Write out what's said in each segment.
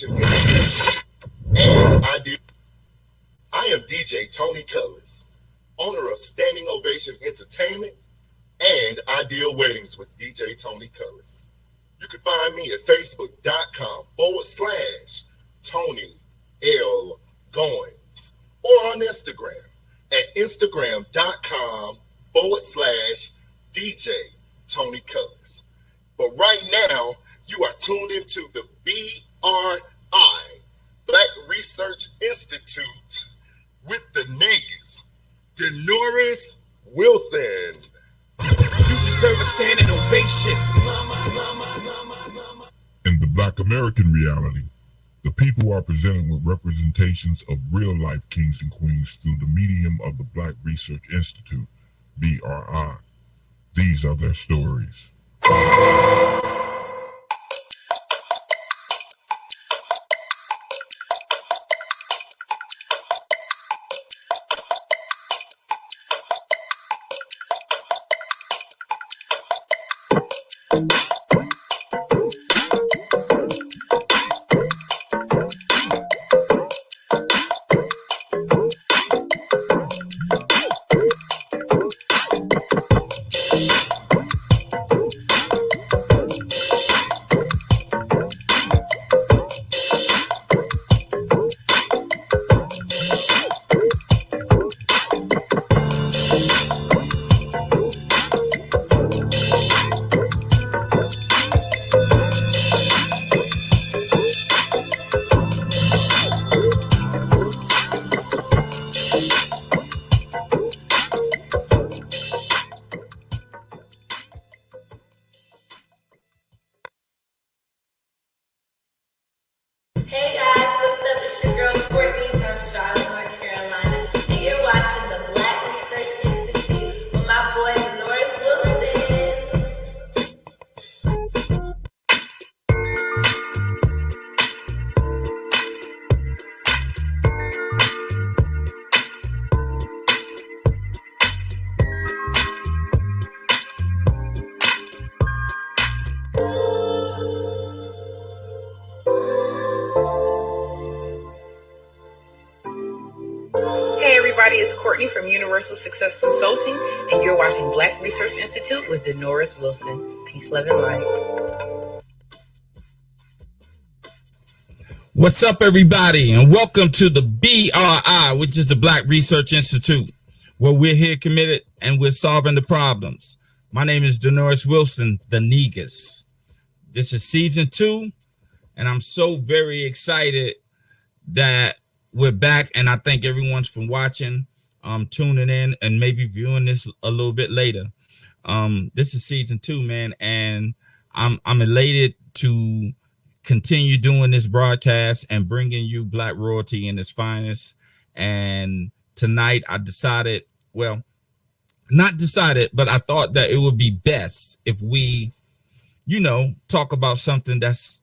Innovation Institute, and I am DJ Tony Colors, owner of Standing Ovation Entertainment and Ideal Weddings with DJ Tony Colors. You can find me at facebook.com/Tony L. Goins or on Instagram at instagram.com/DJ Tony Colors. But right now, you are tuned into the BRI, Black Research Institute, with the niggas, Nurse Wilson. You deserve a standing ovation. In the Black American reality, the people are presented with representations of real-life kings and queens through the medium of the Black Research Institute, BRI. These are their stories. Success Consulting, and you're watching Black Research Institute with Nurse Wilson. Peace, love, and light. What's up, everybody, and welcome to the BRI, which is the Black Research Institute, where we're here committed and we're solving the problems. My name is Nurse Wilson, the Negus. This is season 2, and I'm so very excited that we're back, and I thank everyone's for watching, tuning in, and maybe viewing this a little bit later. This is season 2, man, and I'm elated to continue doing this broadcast and bringing you Black royalty in its finest. And tonight I decided, well, not decided, but I thought that it would be best if we, talk about something that's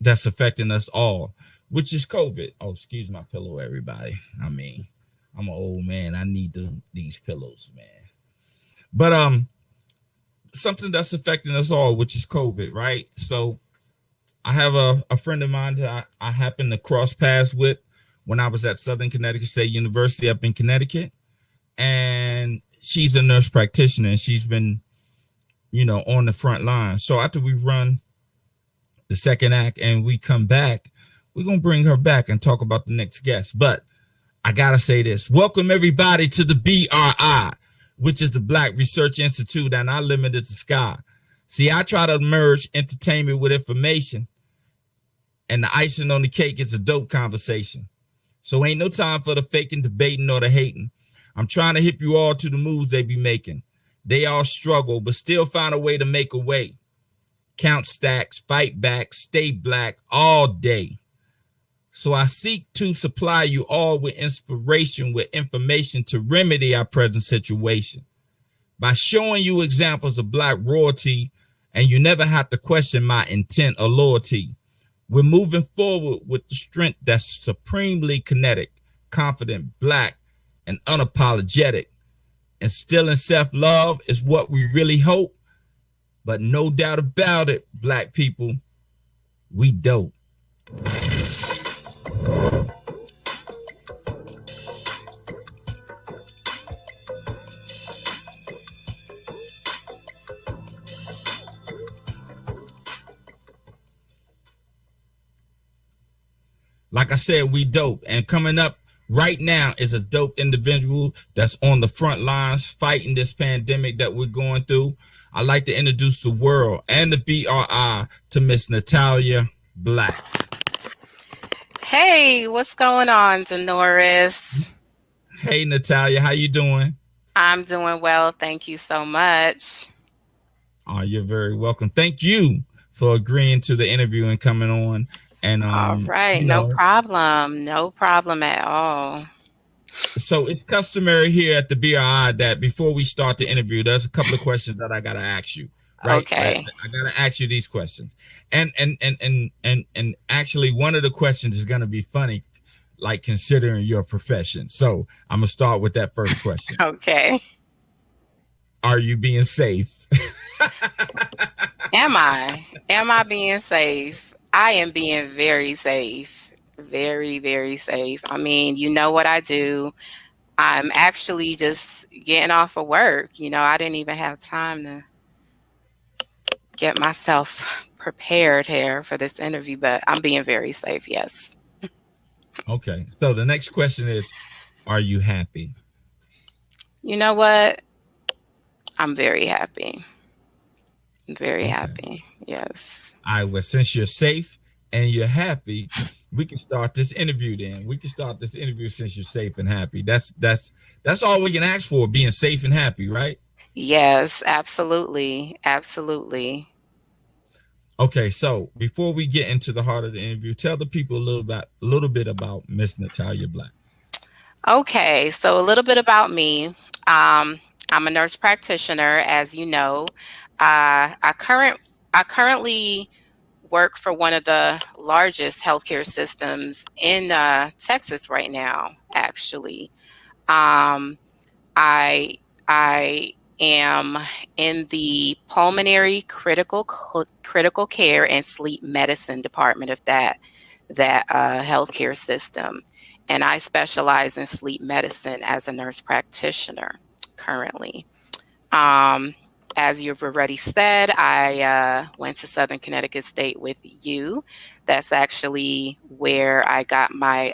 affecting us all, which is COVID. Oh, excuse my pillow, everybody. I'm an old man. I need these pillows, man. But something that's affecting us all, which is COVID, right? So I have a friend of mine that I happened to cross paths with when I was at Southern Connecticut State University up in Connecticut. And she's a nurse practitioner, and she's been, on the front line. So after we run the second act and we come back, we're going to bring her back and talk about the next guest. But I gotta say this. Welcome everybody to the BRI, which is the Black Research Institute, and I limited the sky. See, I try to merge entertainment with information, and the icing on the cake is a dope conversation. So ain't no time for the faking, debating, or the hating. I'm trying to hip you all to the moves they be making. They all struggle, but still find a way to make a way. Count stacks, fight back, stay black all day. So I seek to supply you all with inspiration, with information to remedy our present situation by showing you examples of Black royalty, and you never have to question my intent or loyalty. We're moving forward with the strength that's supremely kinetic, confident, Black, and unapologetic. Instilling self-love is what we really hope, but no doubt about it, Black people, we dope. Like I said, we dope. And coming up right now is a dope individual that's on the front lines fighting this pandemic that we're going through. I'd like to introduce the world and the BRI to Miss Natalia Black. Hey, what's going on, Dolores? Hey, Natalia, how you doing? I'm doing well. Thank you so much. Oh, you're very welcome. Thank you for agreeing to the interview and coming on. And All right, no problem. No problem at all. So it's customary here at the BRI that before we start the interview, there's a couple of questions that I gotta ask you. Right? Okay. I gotta ask you these questions. And actually one of the questions is gonna be funny, like considering your profession. So I'm gonna start with that first question. Okay. Are you being safe? Am I? Am I being safe? I am being very safe. Very, very safe. I mean, you know what I do. I'm actually just getting off of work. You know, I didn't even have time to get myself prepared here for this interview, but I'm being very safe. Yes. Okay. So the next question is, are you happy? You know what? I'm very happy. Very happy. Yes. All right. Well, since you're safe and you're happy, we can start this interview then. We can start this interview since you're safe and happy. That's all we can ask for, being safe and happy, right? Yes, absolutely. Absolutely. Okay, so before we get into the heart of the interview, tell the people a little bit about Miss Natalia Black. Okay, so a little bit about me. I'm a nurse practitioner, as you know. I currently work for one of the largest healthcare systems in Texas right now. Actually, I I am in the pulmonary critical care and sleep medicine department of that healthcare system, and I specialize in sleep medicine as a nurse practitioner currently. Um, as you've already said, I went to Southern Connecticut State with you. That's actually where I got my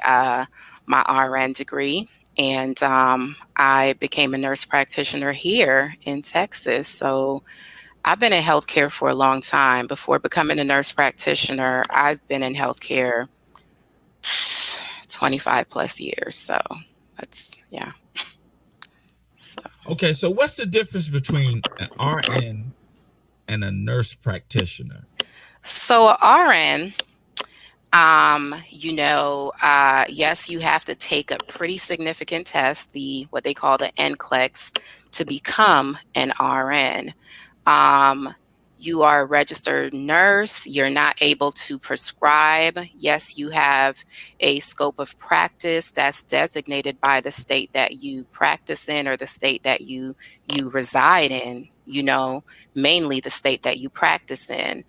RN degree, and I became a nurse practitioner here in Texas. So I've been in healthcare for a long time. Before becoming a nurse practitioner, I've been in healthcare 25 plus years. So that's, yeah. So. Okay, so what's the difference between an RN and a nurse practitioner? So RN, yes, you have to take a pretty significant test, what they call the NCLEX, to become an RN. You are a registered nurse. You're not able to prescribe. Yes, you have a scope of practice that's designated by the state that you practice in or the state that you reside in, mainly the state that you practice in.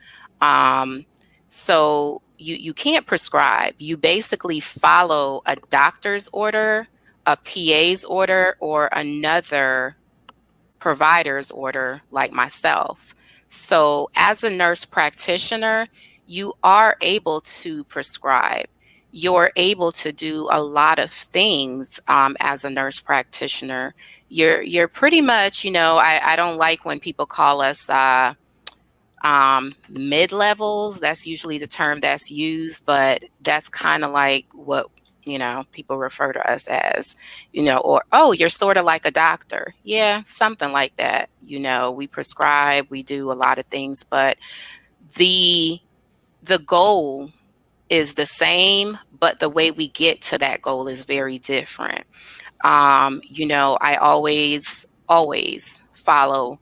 So you can't prescribe. You basically follow a doctor's order, a PA's order, or another provider's order like myself. So as a nurse practitioner, you are able to prescribe. You're able to do a lot of things as a nurse practitioner. You're pretty much, I don't like when people call us mid-levels. That's usually the term that's used, but that's kind of like what people refer to us as, or, oh, you're sort of like a doctor. Yeah, something like that. We prescribe, we do a lot of things, but the goal is the same, but the way we get to that goal is very different. I always follow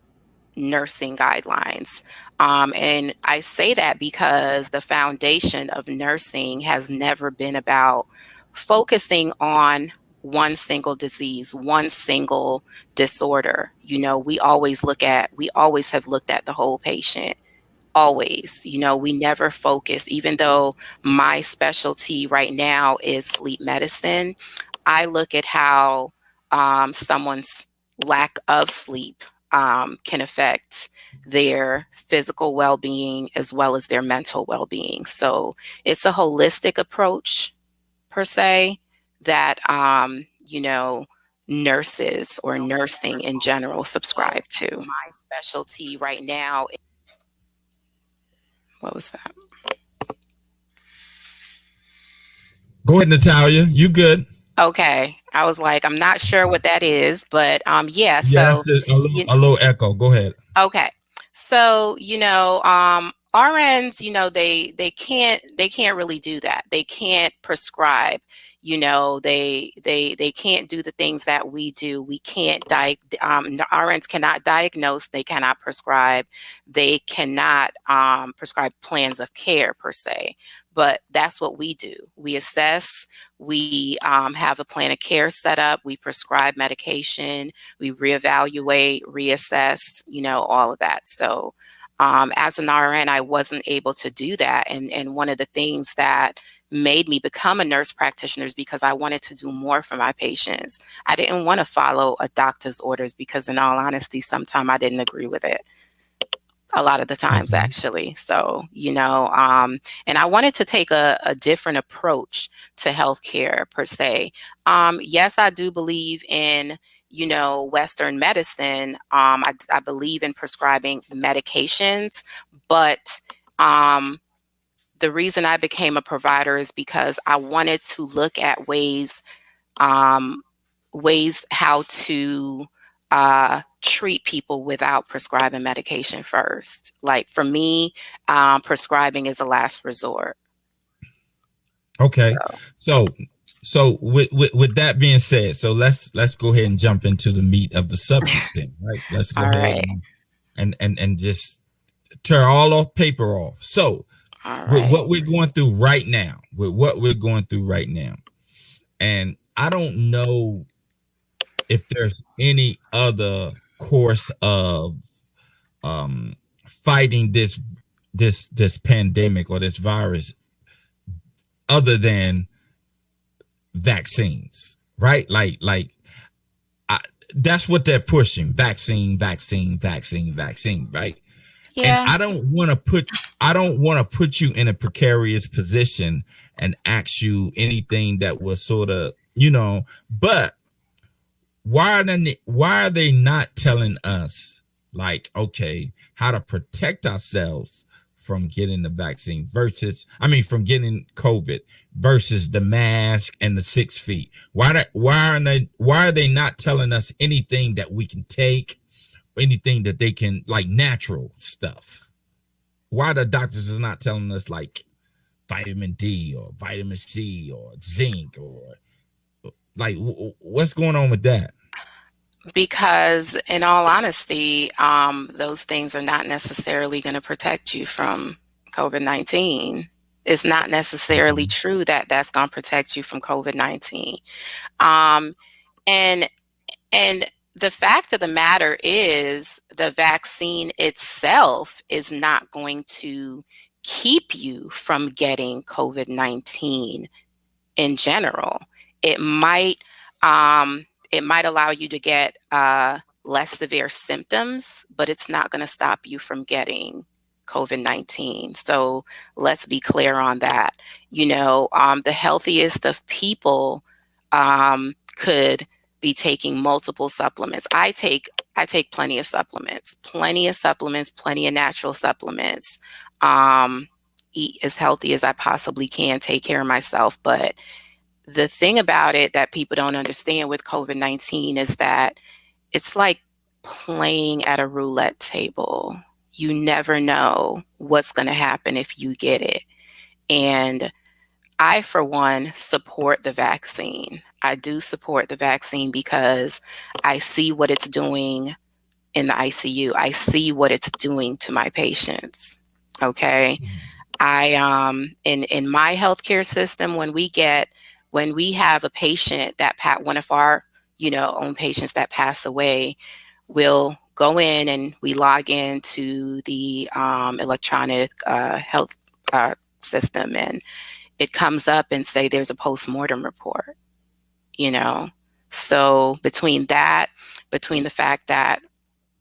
nursing guidelines. And I say that because the foundation of nursing has never been about focusing on one single disease, one single disorder. We always have looked at the whole patient always. We never focus, even though my specialty right now is sleep medicine. I look at how someone's lack of sleep can affect their physical well-being as well as their mental well-being. So it's a holistic approach per se that nurses or nursing in general subscribe to. My specialty right now. What was that? Go ahead, Natalia. You good? Okay. I was like, I'm not sure what that is, but yeah. Yes, So a little echo. Go ahead. okay. So, RNs, they can't really do that. They can't prescribe. They can't do the things that we do. We can't RNs cannot diagnose, they cannot prescribe, they cannot prescribe plans of care per se. But that's what we do. We assess, we have a plan of care set up, we prescribe medication, we reevaluate, reassess, all of that. So as an RN, I wasn't able to do that. And one of the things that made me become a nurse practitioner is because I wanted to do more for my patients. I didn't want to follow a doctor's orders because, in all honesty, sometimes I didn't agree with it. A lot of the times, actually. So, and I wanted to take a different approach to healthcare per se. Yes, I do believe in, Western medicine. I believe in prescribing medications, but the reason I became a provider is because I wanted to look at ways how to treat people without prescribing medication first. Like for me, prescribing is a last resort. Okay. So with that being said, so let's go ahead and jump into the meat of the subject then, right? Let's go ahead and just tear all off paper off. So with what we're going through right now, and I don't know if there's any other course of fighting this pandemic or this virus other than vaccines, right? That's what they're pushing: vaccine, right? Yeah. And I don't want to put you in a precarious position and ask you anything that was sort of, but why are they not telling us, like, okay, how to protect ourselves from getting the vaccine from getting COVID versus the mask and the 6 feet? Why are they not telling us anything that we can take, anything that they can, like natural stuff? Why the doctors are not telling us like vitamin D or vitamin C or zinc, or like what's going on with that? Because in all honesty, those things are not necessarily going to protect you from COVID-19. It's not necessarily true that that's going to protect you from COVID-19. And the fact of the matter is the vaccine itself is not going to keep you from getting COVID-19 in general. It might allow you to get less severe symptoms, but it's not going to stop you from getting COVID-19. So let's be clear on that. The healthiest of people could be taking multiple supplements. I take plenty of supplements, plenty of natural supplements. Eat as healthy as I possibly can, take care of myself. But the thing about it that people don't understand with COVID-19 is that it's like playing at a roulette table. You never know what's going to happen if you get it. And I, for one, support the vaccine. I do support the vaccine because I see what it's doing in the ICU. I see what it's doing to my patients. Okay. I in my healthcare system, when we have a patient that one of our own patients that pass away, we'll go in and we log into the electronic health system, and it comes up and say there's a post-mortem report, you know. So between the fact that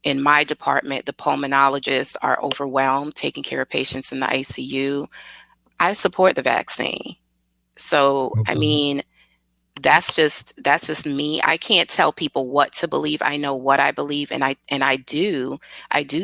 in my department, the pulmonologists are overwhelmed taking care of patients in the ICU, I support the vaccine. So, I mean, that's just me. I can't tell people what to believe. I know what I believe, and I do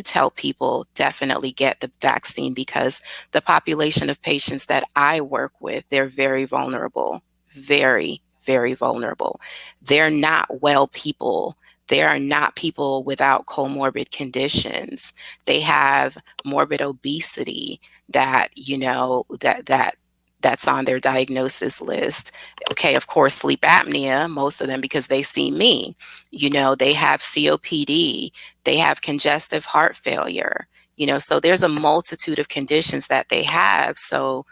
tell people definitely get the vaccine, because the population of patients that I work with, they're very vulnerable, very, very vulnerable. They're not well people. They are not people without comorbid conditions. They have morbid obesity that, you know, that's on their diagnosis list. Okay, of course, sleep apnea, most of them, because they see me. You know, they have COPD, they have congestive heart failure, you know, so there's a multitude of conditions that they have. So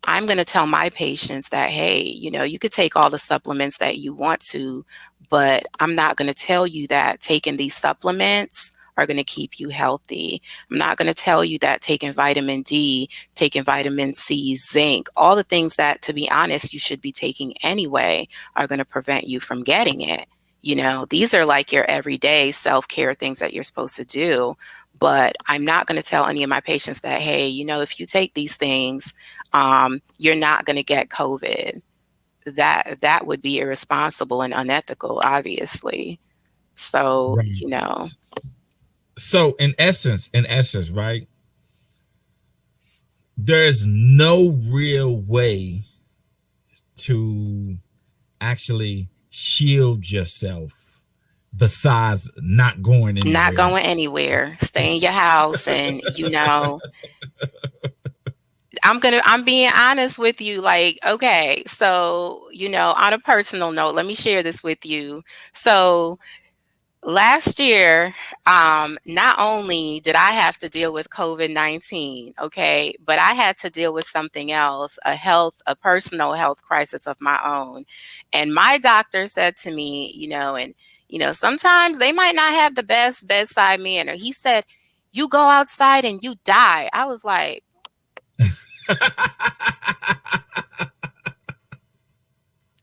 I'm going to tell my patients that, hey, you know, you could take all the supplements that you want to, but I'm not going to tell you that taking these supplements are going to keep you healthy. I'm not going to tell you that taking vitamin D, taking vitamin C, zinc, all the things that, to be honest, you should be taking anyway, are going to prevent you from getting it. You know, these are like your everyday self-care things that you're supposed to do. But I'm not going to tell any of my patients that, hey, you know, if you take these things, you're not going to get COVID. That would be irresponsible and unethical, obviously. So, Right. you know. So in essence, right, there's no real way to actually shield yourself besides not going anywhere. Not going anywhere. Stay in your house, and, you know, I'm being honest with you. Like, okay, so, you know, on a personal note, let me share this with you. So last year, not only did I have to deal with COVID-19, okay, but I had to deal with something else, a personal health crisis of my own. And my doctor said to me, you know, and, you know, sometimes they might not have the best bedside manner. He said, you go outside and you die. I was like,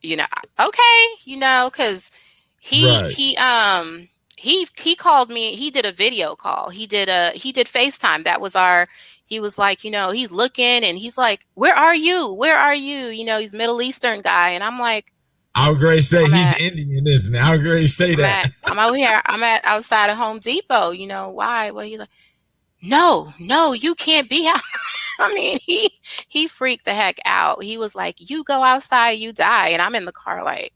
you know, okay, you know, because Right. he called me. He did a video call. He did FaceTime. He was like, you know, he's looking and he's like, where are you? Where are you? You know, he's Middle Eastern guy. And I'm like, I would great say I'm he's at, Indian, isn't it? I would great say that. I'm out here. I'm at outside of Home Depot. You know, why? Well, he's like, no, you can't be out. I mean, he freaked the heck out. He was like, you go outside, you die. And I'm in the car like,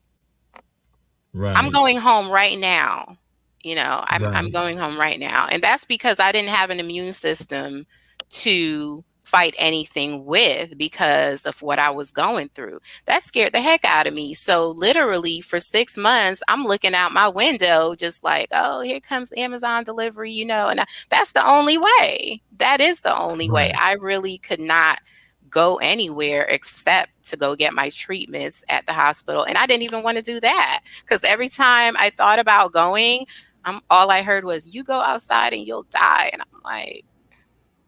Right. I'm going home right now. You know, I'm Right. going home right now. And that's because I didn't have an immune system to fight anything with because of what I was going through. That scared the heck out of me. So literally for 6 months, I'm looking out my window just like, oh, here comes Amazon delivery, you know, and that's the only way. That is the only way. Right. I really could not go anywhere except to go get my treatments at the hospital. And I didn't even want to do that because every time I thought about going, all I heard was, you go outside and you'll die. And I'm like,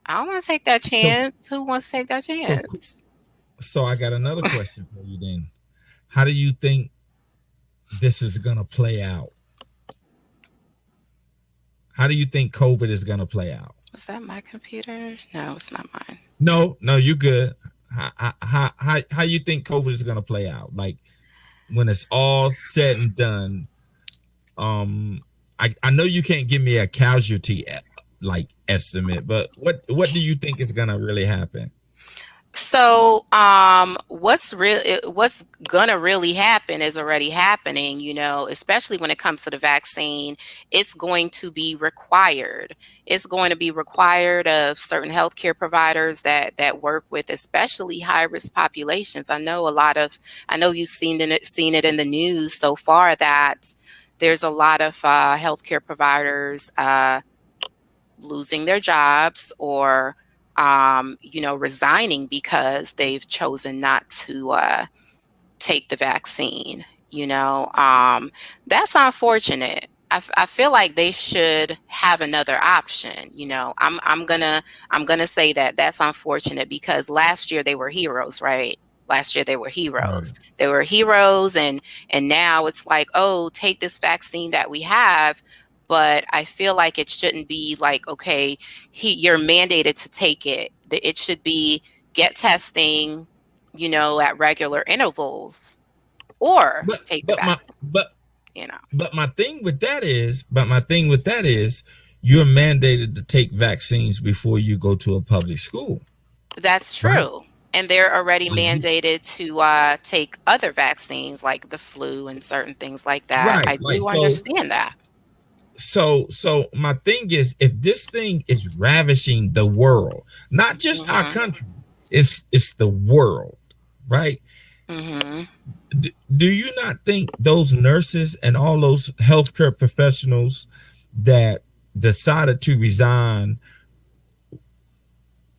I don't want to take that chance. Who wants to take that chance? So I got another question for you then. How do you think this is going to play out? How do you think COVID is going to play out? Was that my computer? No, it's not mine. No, you good. How you think COVID is going to play out? Like when it's all said and done, I know you can't give me a casualty like estimate, but what do you think is going to really happen? So, what's gonna really happen is already happening, you know, especially when it comes to the vaccine. It's going to be required. It's going to be required of certain healthcare providers that work with especially high-risk populations. I know you've seen it in the news so far that there's a lot of healthcare providers losing their jobs or you know, resigning because they've chosen not to take the vaccine. You know, that's unfortunate. I feel like they should have another option. I'm gonna say that that's unfortunate because last year they were heroes, right? Last year they were heroes. Right. They were heroes, and now it's like, oh, take this vaccine that we have. But I feel like it shouldn't be like, okay, you're mandated to take it. It should be get testing, at regular intervals, or But take the but my vaccine. but You know. but my thing with that is you're mandated to take vaccines before you go to a public school, That's right? true. And they're already Are you- mandated to take other vaccines like the flu and certain things like that. Right. I Like do understand that. so my thing is, if this thing is ravishing the world, not just our Hmm. country, it's the world, right? Hmm. Do you not think those nurses and all those healthcare professionals that decided to resign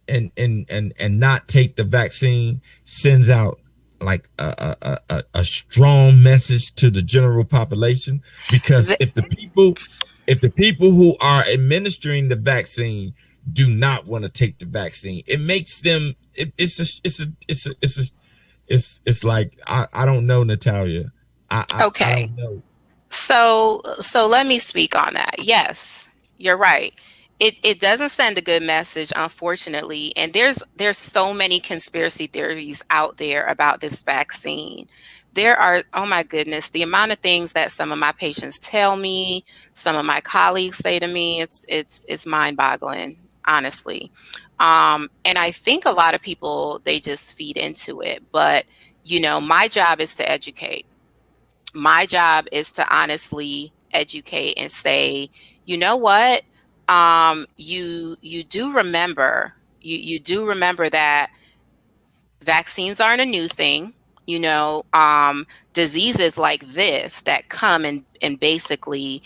and not take the vaccine sends out like a strong message to the general population? Because Th- if the people who are administering the vaccine do not want to take the vaccine, it makes them it's like I don't know, Natalia. I okay. don't know. So let me speak on that. Yes, you're right. It doesn't send a good message, unfortunately. And there's so many conspiracy theories out there about this vaccine. There are, oh my goodness, the amount of things that some of my patients tell me, some of my colleagues say to me, it's mind-boggling, honestly. And I think a lot of people, they just feed into it. But my job is to educate. My job is to honestly educate and say, you know what, you do remember, you do remember that vaccines aren't a new thing. Diseases like this that come and basically,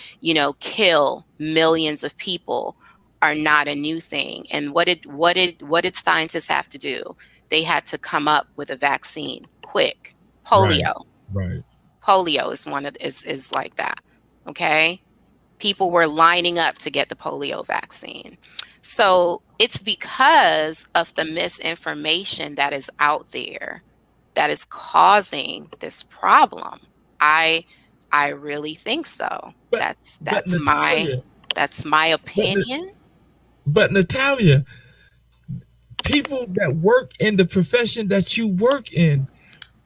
kill millions of people are not a new thing. And what did scientists have to do? They had to come up with a vaccine quick. Right, Polio. right. Polio is one of is like that. Okay. People were lining up to get the polio vaccine. So it's because of the misinformation that is out there that is causing this problem. I I really think so. But That's but that's my Natalia, that's my but opinion. but Natalia, people that work in the profession that you work in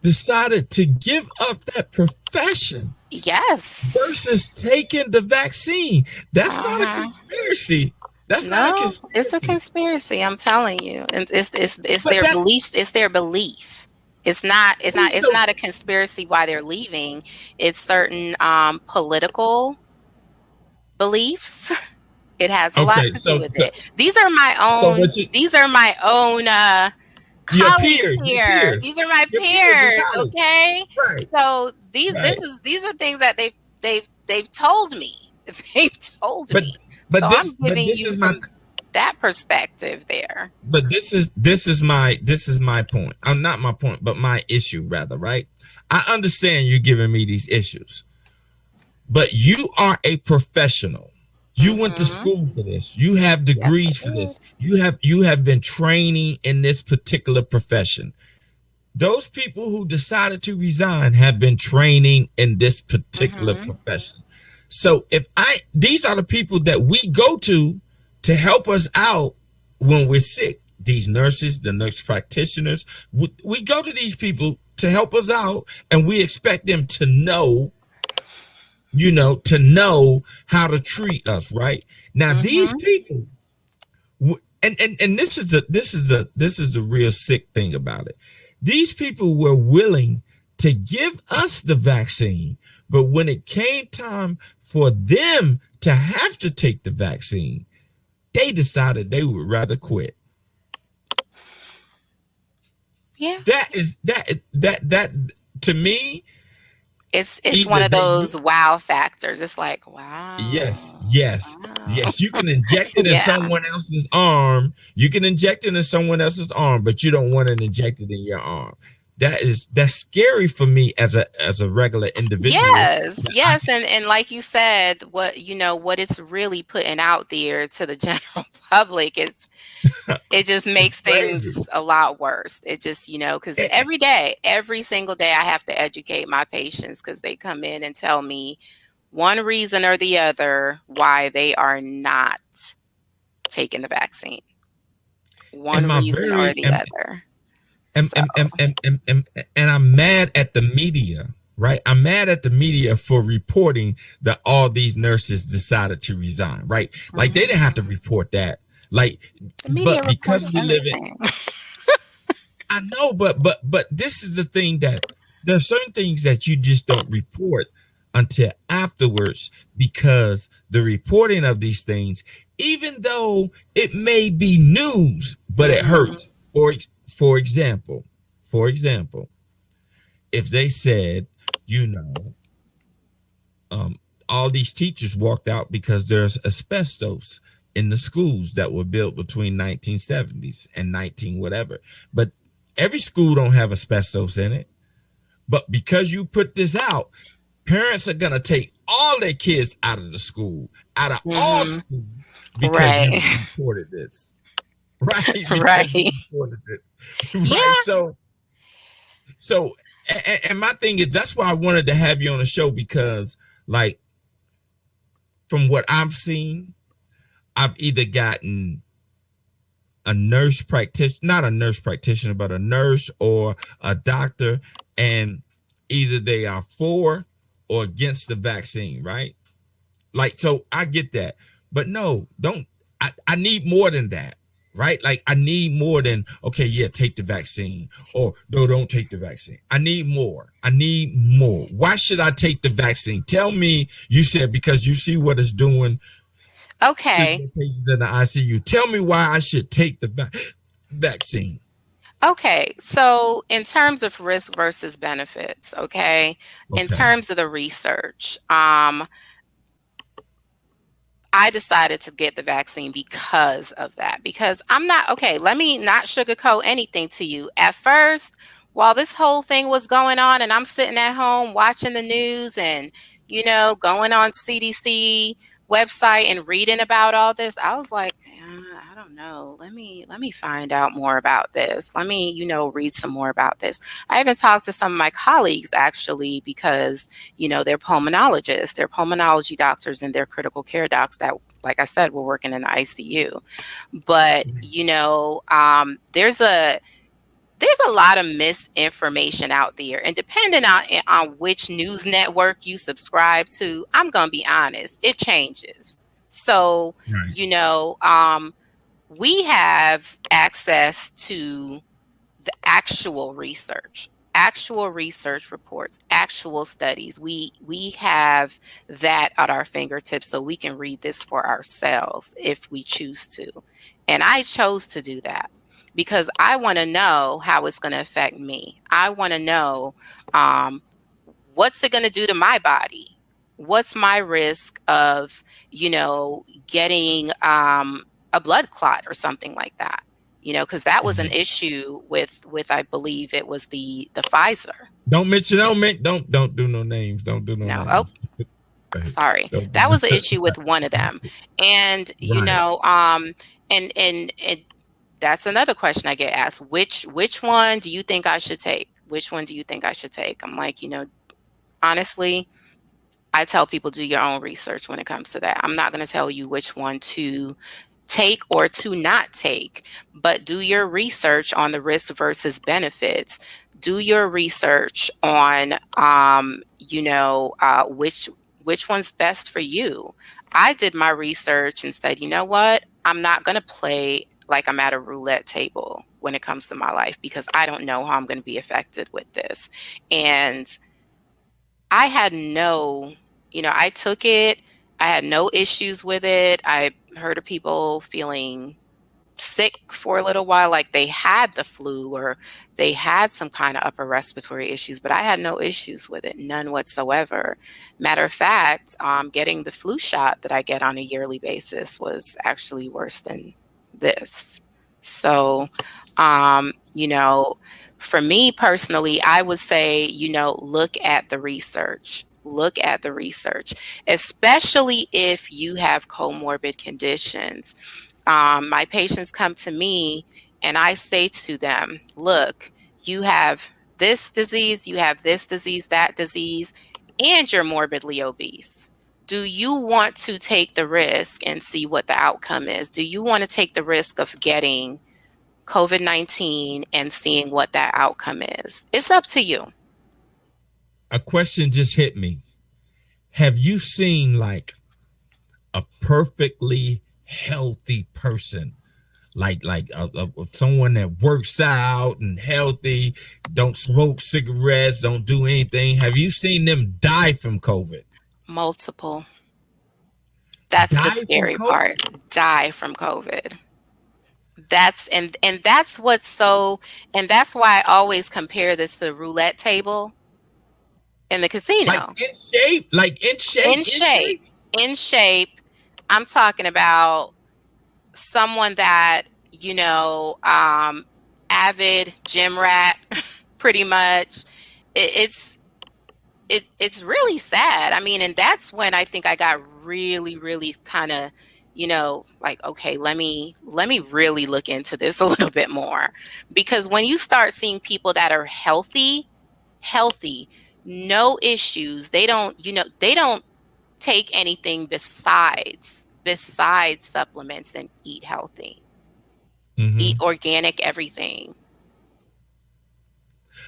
decided to give up that profession Yes. versus taking the vaccine. That's not a Uh-huh. conspiracy. That's not a No, it's a conspiracy. conspiracy. I'm telling you, and it's But their that beliefs. It's their belief. It's so not a conspiracy why they're leaving. It's certain political beliefs. It has a lot okay. to do So with so it. These are my so own. what you These are my own your colleagues peers, here. These are my your peers in peers. college. Okay, Right, so right. these are things that they've told me. They've told But me. So but I'm but giving this you is my from that perspective there. but this is my point. I'm not my point, but my issue rather, right? I understand you giving me these issues, but you are a professional. You went to Hmm. school for this. You have Yes, I degrees for did. this. You have been training in this particular profession. Those people who decided to resign have been training in this particular Hmm. profession. So if I these are the people that we go to help us out when we're sick. These nurses, the nurse practitioners, we go to these people to help us out, and we expect them to know, to know how to treat us, right? Now these Hmm. people, and this is the real sick thing about it. These people were willing to give us the vaccine, but when it came time for them to have to take the vaccine, they decided they would rather quit. Yeah, That is that to me, it's one either of they those wow factors. It's like yes, wow, yes, wow. yes. You can inject it in Yeah. someone else's arm. You can inject it in someone else's arm, but you don't want it injected in your arm. that's scary for me as a regular individual. Yes, and like you said, what it's really putting out there to the general public is, it just makes Crazy. things a lot worse. It just, because every single day, I have to educate my patients because they come in and tell me one reason or the other why they are not taking the vaccine. One Am I reason or very the other. and, So, and I'm mad at the media, right? I'm mad at the media for reporting that all these nurses decided to resign, right? Like they didn't have to report that. Like, the media but because reports we live in, everything. I know, but this is the thing, that there are certain things that you just don't report until afterwards, because the reporting of these things, even though it may be news, but it hurts. For example, if they said, you know, all these teachers walked out because there's asbestos in the schools that were built between 1970s and 19 whatever, but every school don't have asbestos in it. But because you put this out, parents are gonna take all their kids out of the school, out of all schools, because you Right. reported this, right? Because Right. you reported it, Yeah. right? So, and my thing is, that's why I wanted to have you on the show, because, like, from what I've seen, I've either gotten a nurse practitioner, not a nurse practitioner, but a nurse or a doctor, and either they are for or against the vaccine, right? Like, so I get that, but no, don't. I need more than that, right? Like, I need more than, okay, yeah, take the vaccine, or no, don't take the vaccine. I need more. Why should I take the vaccine? Tell me. You said because you see what it's doing to Okay. your patients in the ICU. Tell me why I should take the vaccine. Okay. So, in terms of risk versus benefits, okay, in Okay. terms of the research, I decided to get the vaccine because of that. Because I'm not, okay, let me not sugarcoat anything to you. At first, while this whole thing was going on and I'm sitting at home watching the news and, going on CDC website and reading about all this, I was like, I don't know. Let me find out more about this. Let me, read some more about this. I even talked to some of my colleagues actually, because they're pulmonologists, they're pulmonology doctors, and they're critical care docs that, like I said, were working in the ICU. But, there's a lot of misinformation out there. And depending on which news network you subscribe to, I'm going to be honest, it changes. So, Right. we have access to the actual research reports, actual studies. We have that at our fingertips, so we can read this for ourselves if we choose to. And I chose to do that because I want to know how it's going to affect me. I want to know what's it going to do to my body. What's my risk of, getting a blood clot or something like that? Because that was an issue with I believe it was the Pfizer. Don't mention, don't do no names. Don't do no No, names. sorry, Don't do that no- was the issue with one of them. And and that's another question I get asked. Which one do you think I should take? Which one do you think I should take? I'm like, honestly, I tell people do your own research when it comes to that. I'm not going to tell you which one to take or to not take, but do your research on the risks versus benefits. Do your research on, which one's best for you. I did my research and said, you know what? I'm not going to play like I'm at a roulette table when it comes to my life, because I don't know how I'm going to be affected with this. And I had I took it. I had no issues with it. I heard of people feeling sick for a little while, like they had the flu or they had some kind of upper respiratory issues, but I had no issues with it, none whatsoever. Matter of fact, getting the flu shot that I get on a yearly basis was actually worse than this. So, for me personally, I would say, look at the research. Look at the research, especially if you have comorbid conditions. My patients come to me and I say to them, look, you have this disease, that disease, and you're morbidly obese. Do you want to take the risk and see what the outcome is? Do you want to take the risk of getting COVID-19 and seeing what that outcome is? It's up to you. A question just hit me. Have you seen like a perfectly healthy person, like someone that works out and healthy, don't smoke cigarettes, don't do anything? Have you seen them die from COVID? Multiple. That's the scary part. Die from COVID. That's what's so, and that's why I always compare this to the roulette table in the casino. In shape. I'm talking about someone that, avid gym rat, pretty much. It's really sad. I mean, and that's when I think I got really, really kind of, like, okay, let me really look into this a little bit more. Because when you start seeing people that are healthy, no issues, they don't take anything besides supplements and eat healthy. Eat organic everything.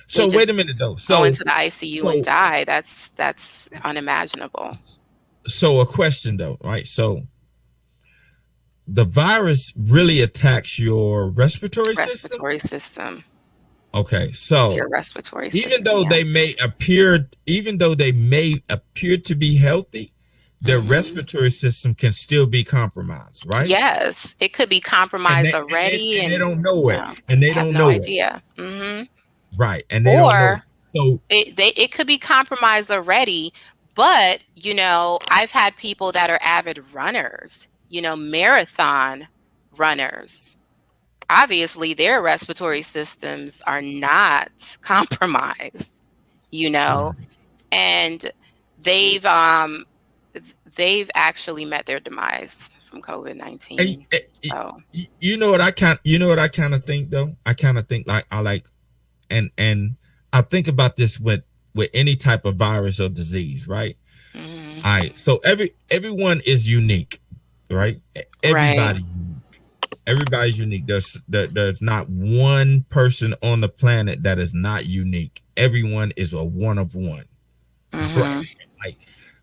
So wait a minute though. So go into the ICU and die. That's unimaginable. So a question though, right? So the virus really attacks your respiratory system. Okay, so it's your respiratory system. Even though they may appear to be healthy, their respiratory system can still be compromised, right? Yes, it could be compromised already, and they don't know it, and they don't know idea. Right, and they don't know. So it could be compromised already, but I've had people that are avid runners, marathon runners. Obviously, their respiratory systems are not compromised, and they've actually met their demise from COVID-19. So you know what I kind of think though. I kind of think and I think about this with any type of virus or disease, right? All right. So everyone is unique, right? Everybody's unique. There's not one person on the planet that is not unique. Everyone is a one of one. Right?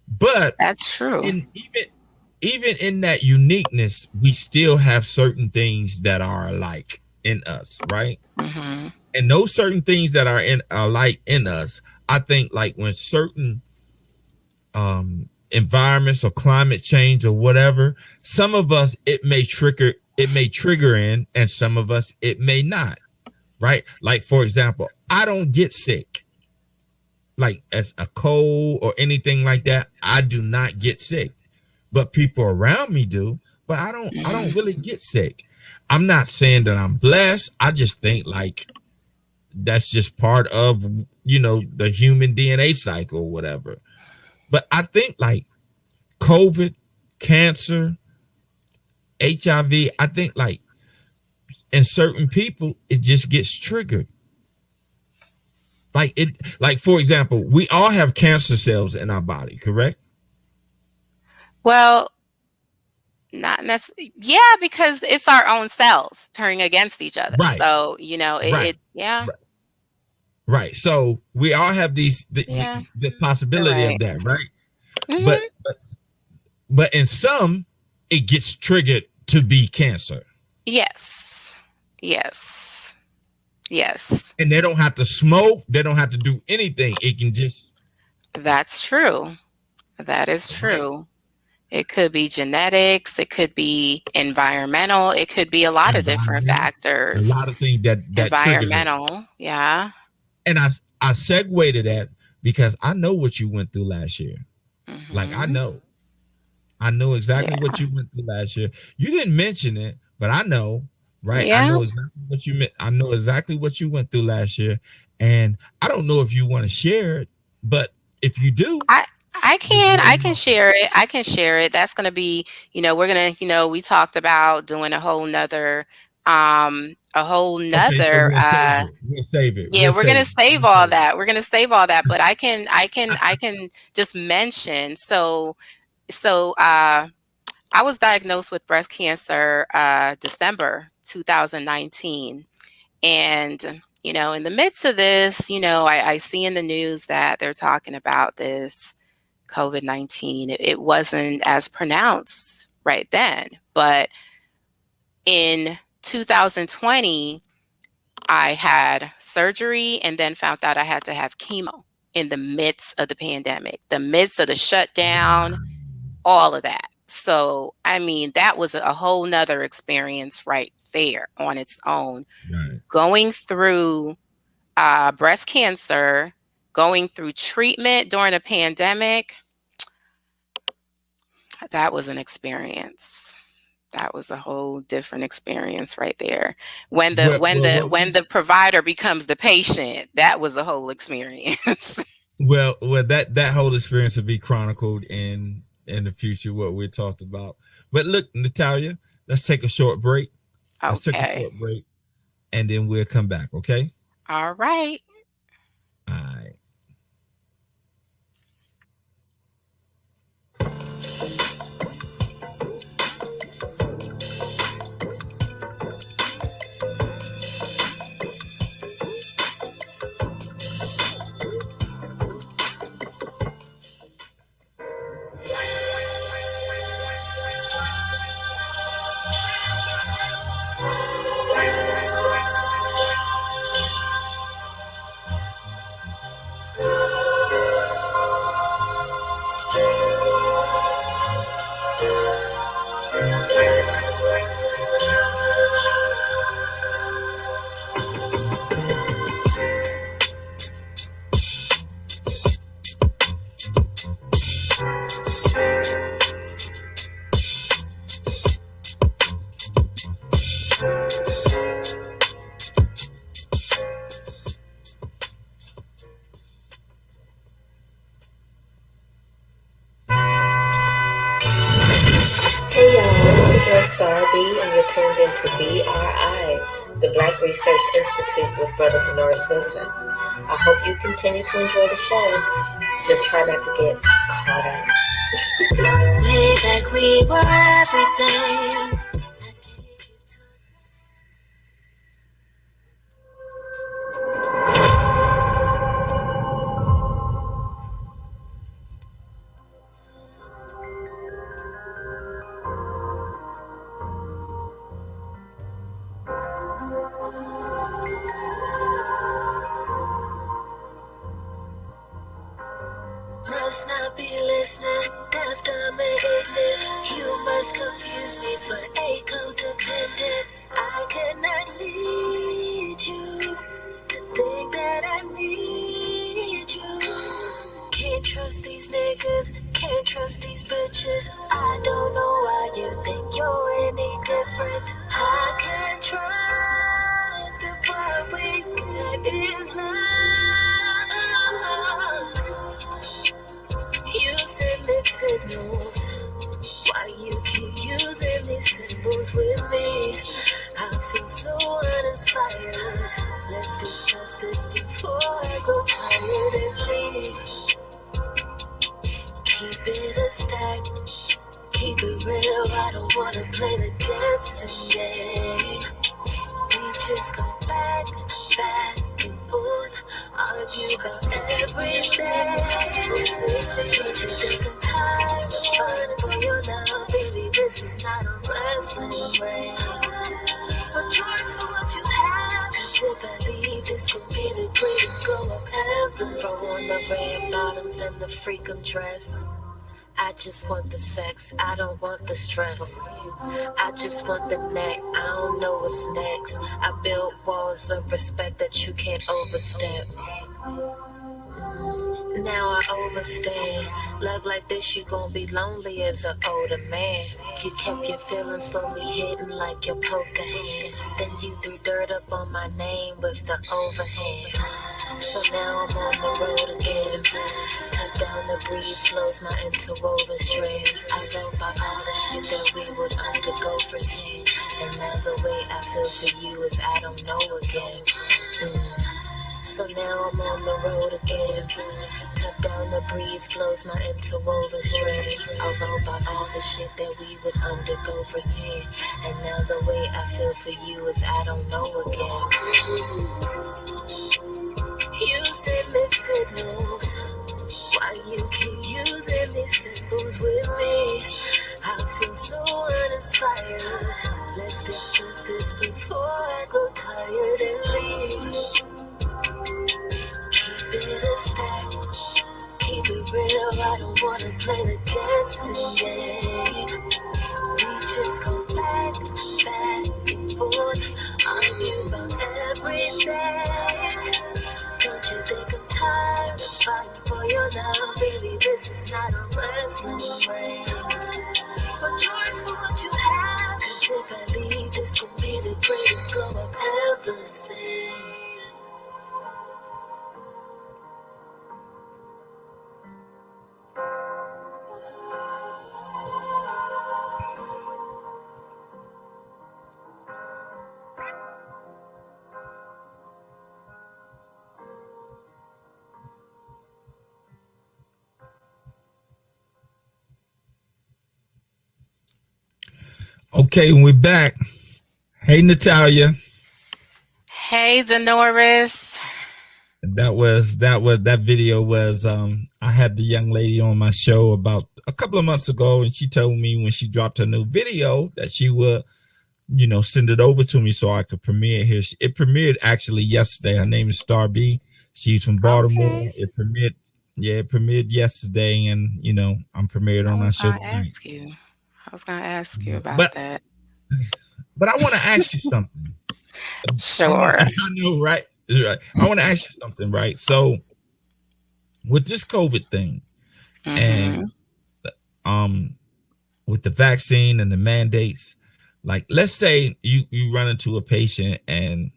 But that's true. And even in that uniqueness, we still have certain things that are alike in us, right? And those certain things that are alike in us, I think, like when certain environments or climate change or whatever, some of us it may trigger in, and some of us it may not, right? Like, for example, I don't get sick, like as a cold or anything like that. I do not get sick, but people around me do. But I don't really get sick. I'm not saying that I'm blessed. I just think like that's just part of the human DNA cycle or whatever. But I think like COVID, cancer, HIV, I think like in certain people, it just gets triggered. Like for example, we all have cancer cells in our body, correct? Well, not necessarily. Yeah, because it's our own cells turning against each other. Right. So, Right. So we all have the possibility of that, right? But in some, it gets triggered to be cancer. Yes. And they don't have to smoke. They don't have to do anything. It can just. That's true. That is true. Right. It could be genetics. It could be environmental. It could be a lot of different factors. A lot of things that environmental. Yeah. And I segue to that because I know what you went through last year. Like I know exactly what you went through last year. You didn't mention it, but I know right? I Yeah. know exactly what you meant. I know exactly what you went through last year, and I don't know if you want to share it, but if you do, I you're more I than can welcome. share it. I can share it. That's gonna be, we're gonna, we talked about doing a whole Okay, so nother we'll save it. We'll save it. yeah, We'll we're save gonna it. save We'll all save that. We're gonna save all that, but I can just mention. I was diagnosed with breast cancer December 2019. And, in the midst of this, I see in the news that they're talking about this COVID-19. It wasn't as pronounced right then, but in 2020, I had surgery and then found out I had to have chemo in the midst of the pandemic, the midst of the shutdown, all of that. So, I mean, that was a whole nother experience right there on its own. Right. Going through breast cancer, going through treatment during a pandemic, that was an experience. That was a whole different experience right there. When the Well, when well, the what when we the provider becomes the patient, that was a whole experience. well that whole experience will be chronicled in the future. What we talked about. But look, Natalia, let's take a short break. Let's take a Okay. short break, and then we'll come back. Okay. All right. All right. Hey y'all, it's your girl Star B, and you're tuned into BRI, the Black Research Institute with Brother Norris Wilson. I hope you continue to enjoy the show. Just try not to get caught up. Way back we were everything. Must not be listening, deaf, dumb, and ignorant. You must confuse me for a codependent. I cannot lead you to think that I need you. Can't trust these niggas, can't trust these bitches. I don't know why you think you're any different. I can't trust if what we get is love. You send mixed signals. Why you keep using these symbols with me? I feel so uninspired. Let's discuss this before I go tired and leave. Keep it a stack. Keep it real. I don't wanna play the guessing game. We just go back and forth, argue about everything. Don't you think I'm tired of fighting for your love, baby? This is not a wrestling ring. But choice for what you have. Cause if I leave, this gon' be the greatest go up ever. Throw on the red bottoms and the freakum dress. I just want the sex, I don't want the stress. I just want the neck, I don't know what's next. I built walls of respect that you can't overstep. Now I overstand. Love like this, you gon' be lonely as an older man. You kept your feelings for me hidden like your poker hand. Then you threw dirt up on my name with the overhand. So now I'm on the road again. Cut down the breeze, flows my interwoven strands. I wrote about all the shit that we would undergo firsthand. And now the way I feel for you is I don't know again. So now I'm on the road again. Cut down the breeze, blows my interwoven strands. I wrote about all the shit that we would undergo firsthand. And now the way I feel for you is I don't know again. You send mixed signals. Why you keep using these symbols with me? I feel so uninspired. Let's discuss this before I grow tired and leave. Keep it a stack, keep it real. I don't wanna play the guessing game. We just go back and forth, arguing about everything. Don't you think I'm tired of fighting for your love? Baby, this is not a wrestling ring. But choice for what you have, 'cause if I leave, this gon' be the greatest glow up ever seen. Okay, we're back. Hey, Natalia. Hey, Denoris. That video was I had the young lady on my show about a couple of months ago, and she told me when she dropped her new video that she would, send it over to me so I could premiere it here. It premiered actually yesterday. Her name is Star B. She's from Baltimore. Okay. It premiered yesterday, and I'm premiered on our show tonight. I was gonna ask you about But that. but I want to ask you something. Sure. I know, right? Right. I want to ask you something, right? So with this COVID thing and with the vaccine and the mandates, like let's say you run into a patient and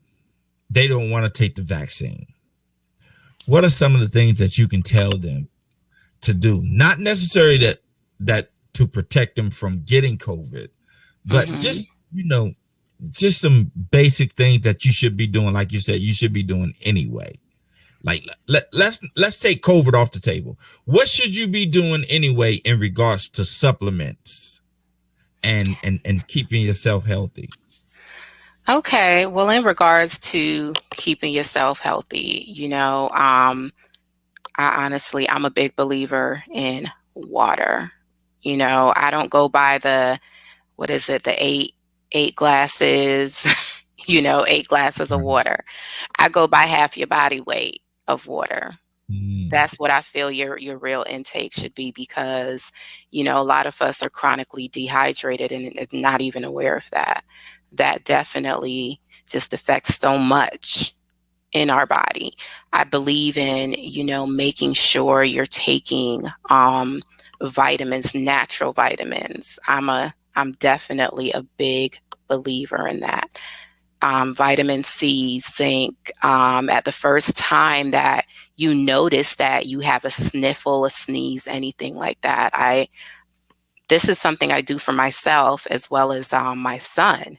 they don't want to take the vaccine. What are some of the things that you can tell them to do? Not necessarily that to protect them from getting COVID, but just some basic things that you should be doing, like you said, you should be doing anyway. Like let's take COVID off the table. What should you be doing anyway in regards to supplements and keeping yourself healthy? Okay. Well, in regards to keeping yourself healthy, I'm a big believer in water. I don't go by the eight glasses, 8 glasses of water. I go by half your body weight of water. That's what I feel your real intake should be, because, a lot of us are chronically dehydrated and not even aware of that. That definitely just affects so much in our body. I believe in, making sure you're taking vitamins, natural vitamins. I'm definitely a big believer in that. Vitamin C, zinc. At the first time that you notice that you have a sniffle, a sneeze, anything like that, this is something I do for myself as well as my son.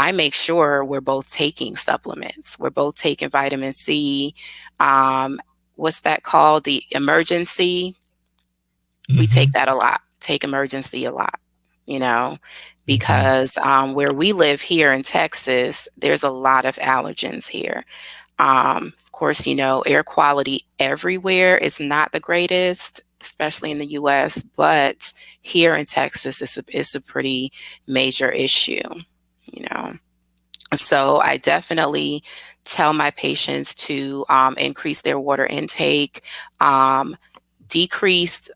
I make sure we're both taking supplements. We're both taking vitamin C. What's that called? The emergency. We take that a lot. Take emergency a lot. Because where we live here in Texas, there's a lot of allergens here. Of course, air quality everywhere is not the greatest, especially in the U.S., but here in Texas, it's a pretty major issue, So I definitely tell my patients to increase their water intake, decrease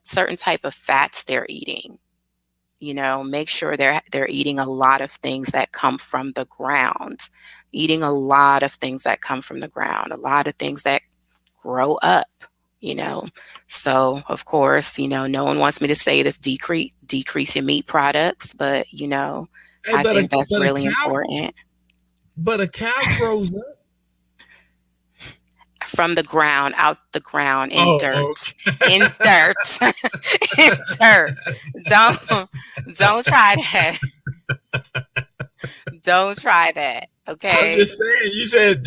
certain type of fats they're eating. Make sure they're eating a lot of things that come from the ground, a lot of things that come from the ground, a lot of things that grow up, you know. So of course, no one wants me to say this decrease in meat products, but Hey, I think that's really important. but a cow grows up. From the ground, out the ground, in dirt, Okay. in dirt, in dirt. Don't try that. Don't try that. I'm Okay. just saying. You said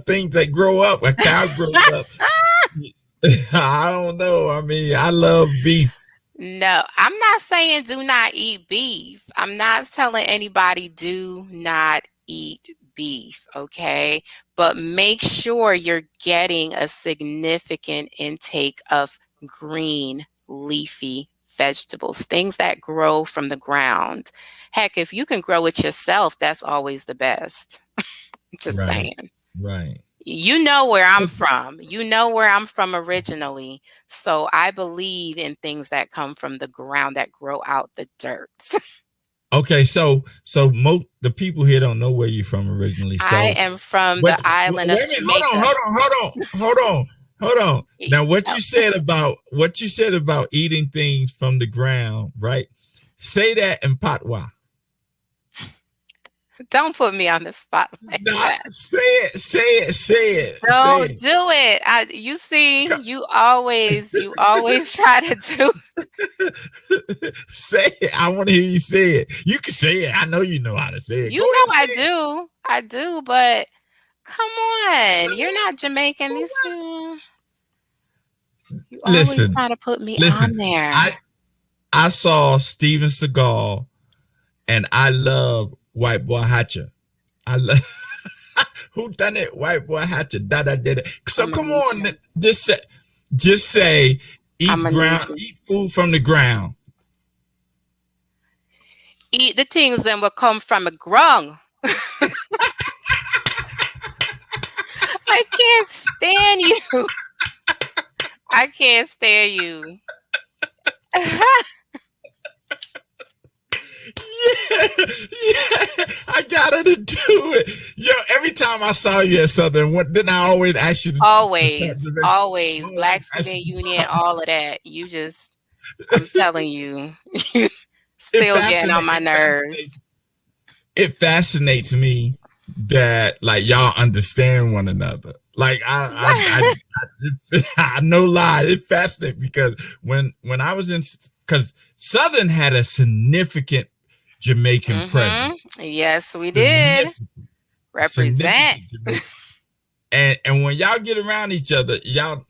things that grow up. A cow grows up. I don't know. I mean, I love beef. No, I'm not saying do not eat beef. I'm not telling anybody do not eat beef, okay? But make sure you're getting a significant intake of green, leafy vegetables, things that grow from the ground. Heck, if you can grow it yourself, that's always the best. Just Right. saying. Right. You know where I'm from. You know where I'm from originally. So I believe in things that come from the ground, that grow out the dirt. Okay, so the people here don't know where you're from originally. So I am from the island wait of a minute, Jamaica. hold on. Now, what you said about eating things from the ground, right? Say that in Patois. Don't put me on the spot like that. Say it. Don't do it. You see, you always try to do. Say it. I want to hear you say it. You can say it. I know you know how to say it. You know I do, but come on, you're not Jamaican. These people, you always try to put me on there. I saw Steven Seagal, and I love White Boy Hatcher. I love who done it? White Boy Hatcher. Dada did it. So come on, just say eat food from the ground. Eat the things that will come from the ground. I can't stand you. I can't stand you. Yeah, I got her to do it. Yo, every time I saw you at Southern, didn't I always ask you to always Black Student Union, all of that. I'm telling you, still getting on my nerves. It fascinates me that like y'all understand one another. Like I no lie, it fascinates because when I was in, because Southern had a significant Jamaican presence. Yes, we did. Represent. And when y'all get around each other, y'all,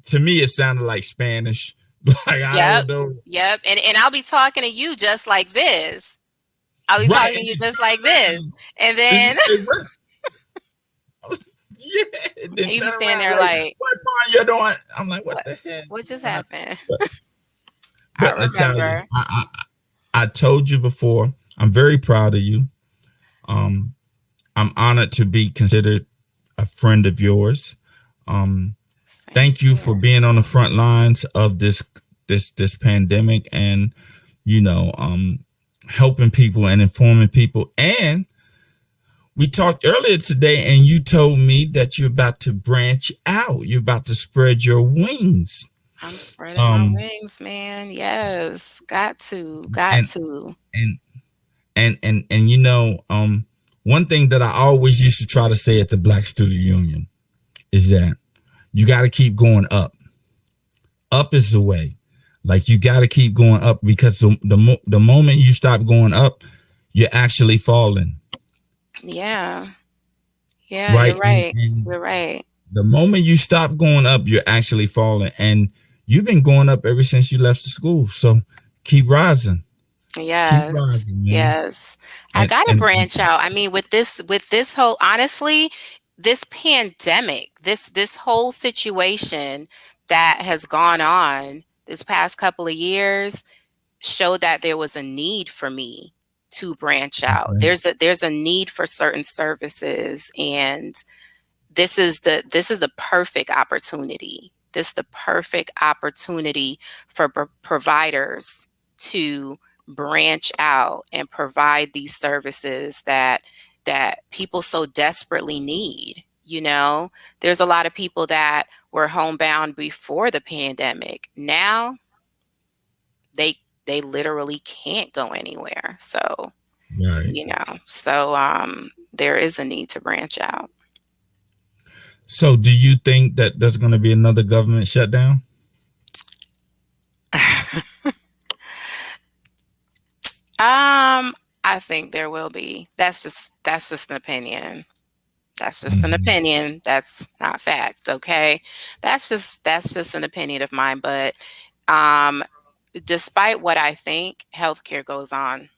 to me, it sounded like Spanish. Like I don't know. Yep. And I'll be talking to you just like this. I'll be talking to you just like this. And then yeah. And then you be standing there like, what part you doing? I'm like, what the heck? What just happened? But I remember. I told you before, I'm very proud of you. I'm honored to be considered a friend of yours. Thank you for being on the front lines of this pandemic, and helping people and informing people. And we talked earlier today, and you told me that you're about to branch out. You're about to spread your wings. I'm spreading my wings, man. Yes, got to. And one thing that I always used to try to say at the Black Student Union is that you got to keep going up. Up is the way. Like you got to keep going up, because the moment you stop going up, you're actually falling. Yeah. Right? You're right. You're right. The moment you stop going up, you're actually falling. And you've been going up ever since you left the school. So keep rising. Yes. Keep rising, man. Yes. I gotta branch out. I mean, with this whole, honestly, this pandemic, this whole situation that has gone on this past couple of years showed that there was a need for me to branch out. Okay. There's a need for certain services, and this is the perfect opportunity. This is the perfect opportunity for providers to branch out and provide these services that people so desperately need. There's a lot of people that were homebound before the pandemic. Now they literally can't go anywhere. So, Right. there is a need to branch out. So do you think that there's going to be another government shutdown? I think there will be. That's just an opinion. That's just an opinion. That's not fact, okay? That's just an opinion of mine, but um despite what I think, healthcare goes on,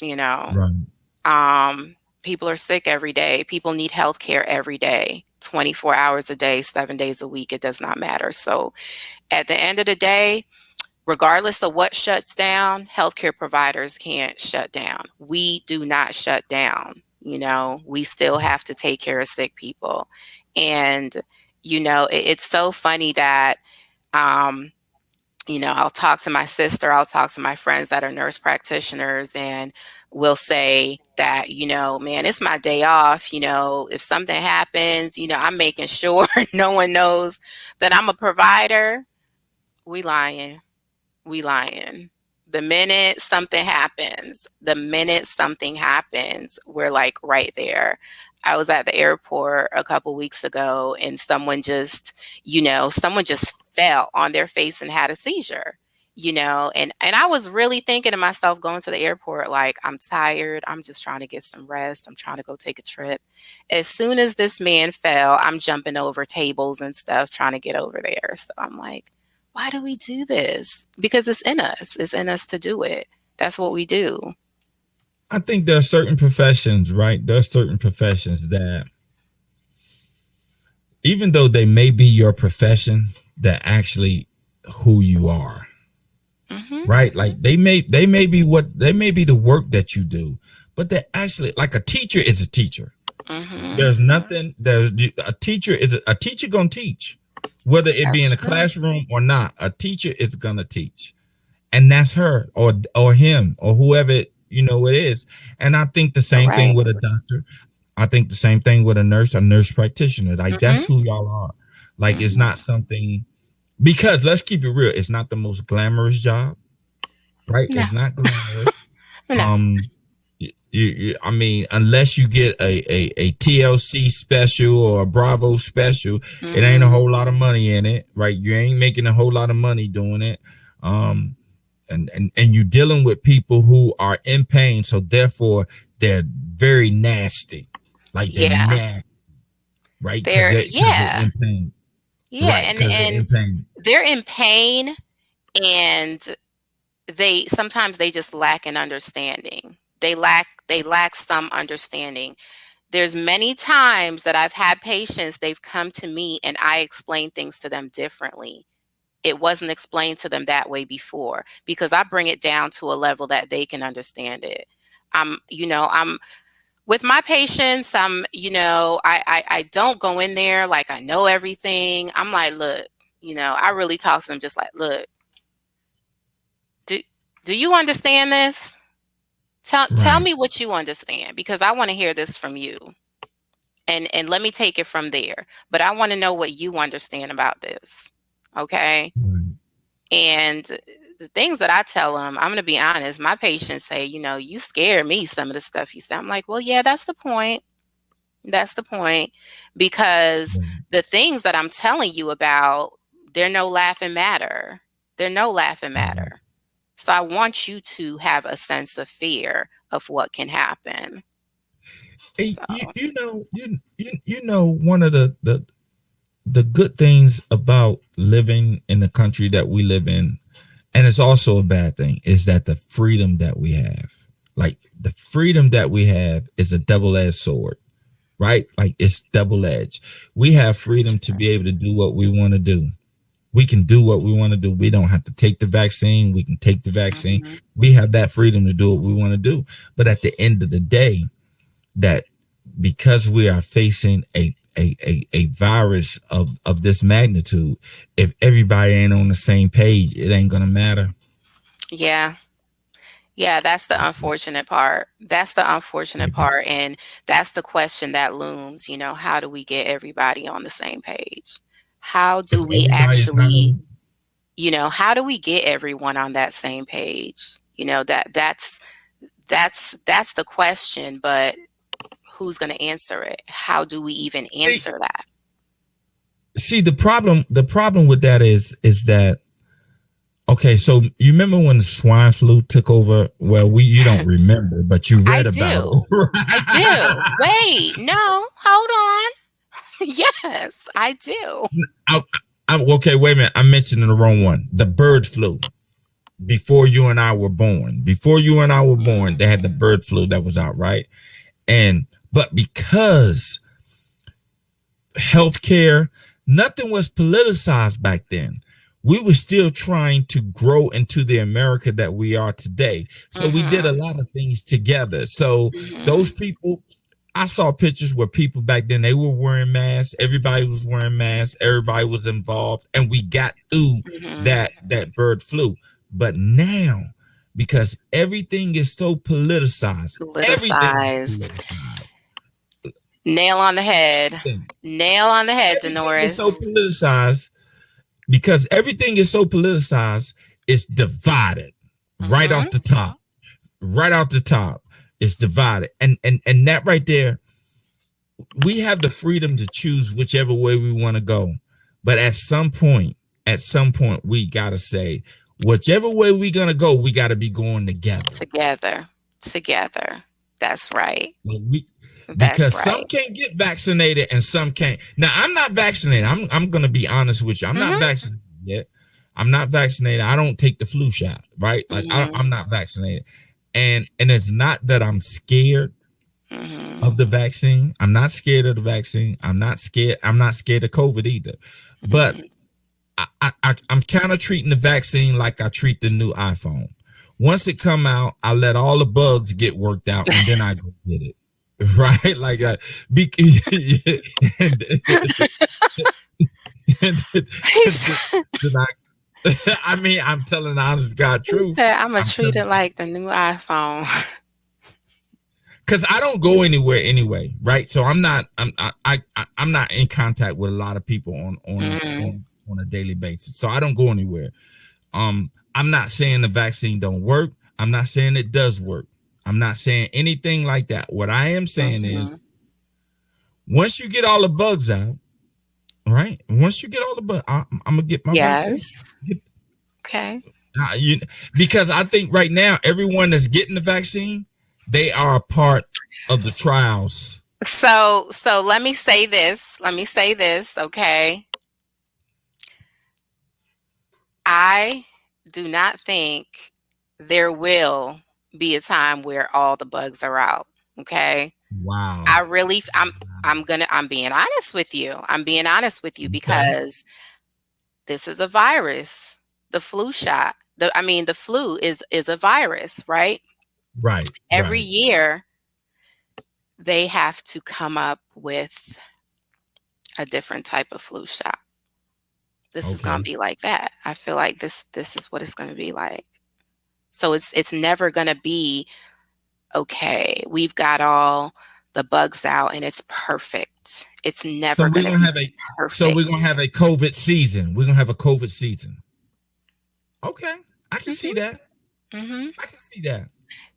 you know. Right. People are sick every day. People need healthcare every day, 24 hours a day, 7 days a week. It does not matter. So, at the end of the day, regardless of what shuts down, healthcare providers can't shut down. We do not shut down. We still have to take care of sick people. And, it's so funny that, I'll talk to my sister, I'll talk to my friends that are nurse practitioners, and we'll say that, man, it's my day off. If something happens, I'm making sure no one knows that I'm a provider. We lying. The minute something happens, we're like right there. I was at the airport a couple weeks ago, and someone just fell on their face and had a seizure, and I was really thinking to myself going to the airport, like, I'm tired. I'm just trying to get some rest. I'm trying to go take a trip. As soon as this man fell, I'm jumping over tables and stuff, trying to get over there. So I'm like, why do we do this? Because it's in us. It's in us to do it. That's what we do. I think there are certain professions, right? There are certain professions that, even though they may be your profession, they're actually who you are. Right? Like they may be the work that you do, but they're actually, like, a teacher is a teacher. There's a teacher gonna teach. Whether it be in a classroom or not, a teacher is gonna teach, and that's her or him or whoever it is. And I think the same thing with a doctor. I think the same thing with a nurse practitioner. Like, that's who y'all are. Like, it's not something, because let's keep it real. It's not the most glamorous job, right? No. It's not glamorous. No. I mean, unless you get a TLC special or a Bravo special, it ain't a whole lot of money in it, right? You ain't making a whole lot of money doing it. And you're dealing with people who are in pain, so therefore they're very nasty. Like, they're nasty, right? They're in pain. Yeah, right, and they're in pain. They're in pain, and sometimes they just lack an understanding. They lack some understanding. There's many times that I've had patients, they've come to me and I explain things to them differently. It wasn't explained to them that way before, because I bring it down to a level that they can understand it. I'm with my patients, I don't go in there like I know everything. I'm like, look, I really talk to them just like, look, do you understand this? Tell me what you understand, because I want to hear this from you. And let me take it from there. But I want to know what you understand about this. Okay? And the things that I tell them, I'm going to be honest, my patients say, you scare me, some of the stuff you say. I'm like, well, yeah, that's the point. That's the point. Because the things that I'm telling you about, they're no laughing matter. They're no laughing matter. So I want you to have a sense of fear of what can happen. Hey, one of the good things about living in the country that we live in, and it's also a bad thing, is that the freedom that we have. Like, the freedom that we have is a double-edged sword, right? Like, it's double-edged. We have freedom to be able to do what we want to do. We can do what we want to do. We don't have to take the vaccine. We can take the vaccine. We have that freedom to do what we want to do. But at the end of the day, that because we are facing a virus of this magnitude, if everybody ain't on the same page, it ain't gonna matter. Yeah, that's the unfortunate part. That's the unfortunate part, and that's the question that looms. How do we get everybody on the same page? how do we Everybody's not actually, on. how do we get everyone on that same page? That's the question, but who's going to answer it? How do we even answer that? See, the problem with that is that, okay, so you remember when the swine flu took over? Well, you don't remember, but you I read about do. it. I do. Wait, no, hold on. Yes, I do. Okay, wait a minute. I'm mentioning the wrong one. The bird flu. Before you and I were born. Before you and I were born, they had the bird flu that was out, right? But because healthcare, nothing was politicized back then. We were still trying to grow into the America that we are today. So we did a lot of things together. So those people, I saw pictures where people back then, they were wearing masks. Everybody was wearing masks. Everybody was involved. And we got through that bird flu. But now, because everything is so politicized, everything is politicized. Nail on the head. Nail on the head, Denoris. It's so politicized because everything is so politicized. It's divided right off the top. Right off the top, it's divided, and that right there, we have the freedom to choose whichever way we want to go. But at some point, we gotta say, whichever way we're gonna go, we gotta be going together. Together. That's right. Because some can't get vaccinated and some can't. Now, I'm not vaccinated. I'm going to be honest with you. I'm not vaccinated yet. I'm not vaccinated. I don't take the flu shot, right? Like I'm not vaccinated. And it's not that I'm scared of the vaccine. I'm not scared of the vaccine. I'm not scared of COVID either. But I'm kind of treating the vaccine like I treat the new iPhone. Once it come out, I let all the bugs get worked out and then I go get it. Right, like I mean, I'm telling the honest God truth. I'm gonna treat it like the new iPhone. Because I don't go anywhere anyway, right? So I'm not in contact with a lot of people on a daily basis. So I don't go anywhere. I'm not saying the vaccine don't work. I'm not saying it does work. I'm not saying anything like that. What I am saying is, once you get all the bugs out, right? Once you get all the bugs, I'm gonna get my vaccine. Okay. Because I think right now, everyone that's getting the vaccine, they are a part of the trials. So let me say this. Okay. I do not think there will be a time where all the bugs are out. Okay. Wow. I'm being honest with you. Because this is a virus. The flu shot. The flu is a virus, right? Right. Every year they have to come up with a different type of flu shot. This is gonna be like that. I feel like this is what it's gonna be like. So it's never gonna be okay. We've got all the bugs out and it's perfect. It's never gonna be perfect. So we're gonna have a COVID season. We're gonna have a COVID season. Okay, I can see that. I can see that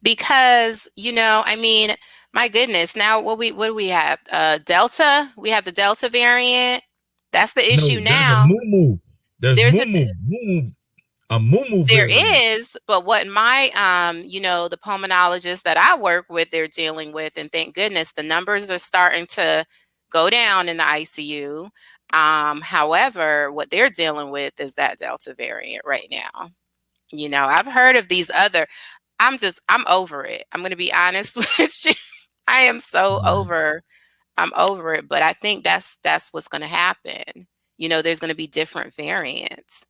because my goodness. Now what do we have? Delta. We have the Delta variant. That's the issue now. There's a moo there is, but what my the pulmonologist that I work with, they're dealing with, and thank goodness the numbers are starting to go down in the ICU. However, what they're dealing with is that Delta variant right now. I've heard of these other. I'm over it. I'm going to be honest with you. I am so over. I'm over it, but I think that's what's going to happen. There's going to be different variants.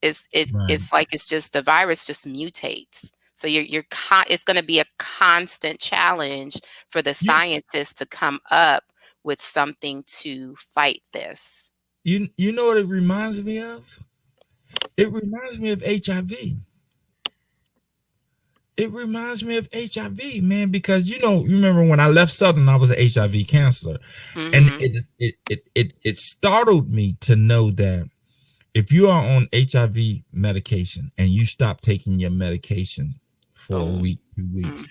It's like it's just the virus just mutates. So it's going to be a constant challenge for the scientists to come up with something to fight this. You know what it reminds me of? It reminds me of HIV. It reminds me of HIV, man, because you remember when I left Southern, I was an HIV counselor, and it startled me to know that if you are on HIV medication and you stop taking your medication for a week, 2 weeks,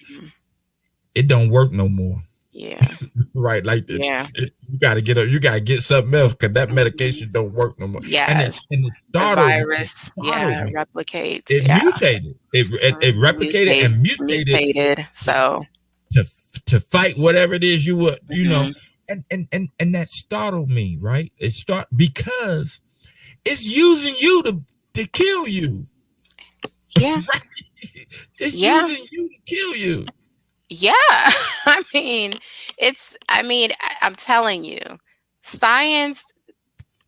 it don't work no more. Yeah. Right, like you gotta get something else because that medication don't work no more. Yes. And it The startled virus, me. replicates. It mutated. It replicated and mutated. So to fight whatever it is you would, and that startled me, right? Because it's using you to kill you. Yeah. Right? It's using you to kill you. Yeah. I'm telling you, science,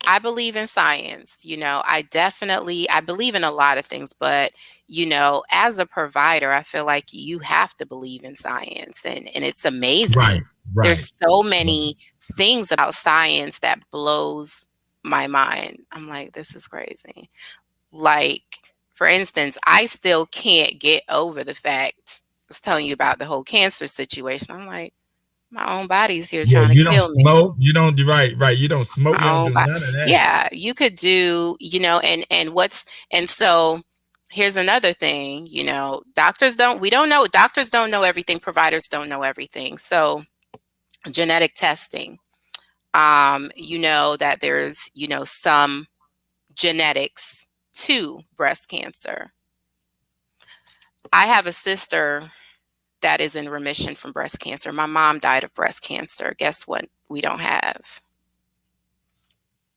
I believe in science. I believe in a lot of things, but as a provider, I feel like you have to believe in science, and it's amazing. Right. There's so many things about science that blows my mind. I'm like, this is crazy. Like, for instance, I still can't get over the fact I was telling you about the whole cancer situation. I'm like, my own body's here trying to you don't kill me. smoke. You don't right. You don't smoke. You don't do none of that. Yeah, you could do, and so here's another thing, doctors don't know everything, providers don't know everything. So genetic testing, that there's, some genetics to breast cancer. I have a sister that is in remission from breast cancer. My mom died of breast cancer. Guess what? We don't have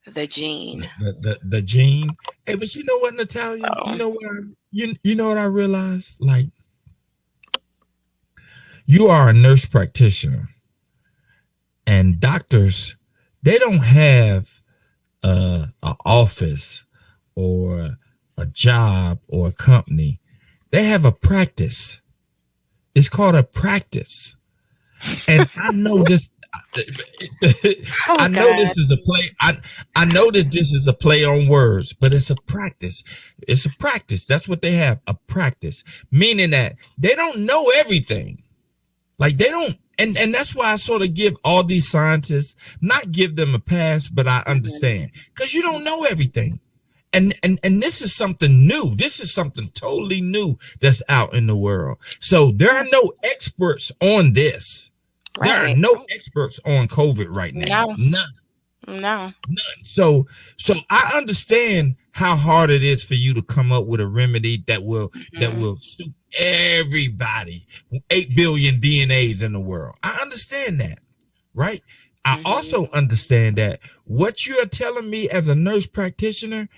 the gene. The gene. Hey, but you know what, Natalia? So, you know what I realized? Like, you are a nurse practitioner, and doctors, they don't have an office or a job or a company. They have a practice. It's called a practice. And I know this. I know this is a play. I know that this is a play on words, but it's a practice. It's a practice. That's what they have, a practice. Meaning that they don't know everything. Like they don't, and that's why I sort of give all these scientists, not give them a pass, but I understand. Because you don't know everything. And this is something new. This is something totally new that's out in the world. So there are no experts on this. Right. There are no experts on COVID right now. No. None. So I understand how hard it is for you to come up with a remedy that will suit everybody. 8 billion DNAs in the world. I understand that, right? I also understand that what you are telling me as a nurse practitioner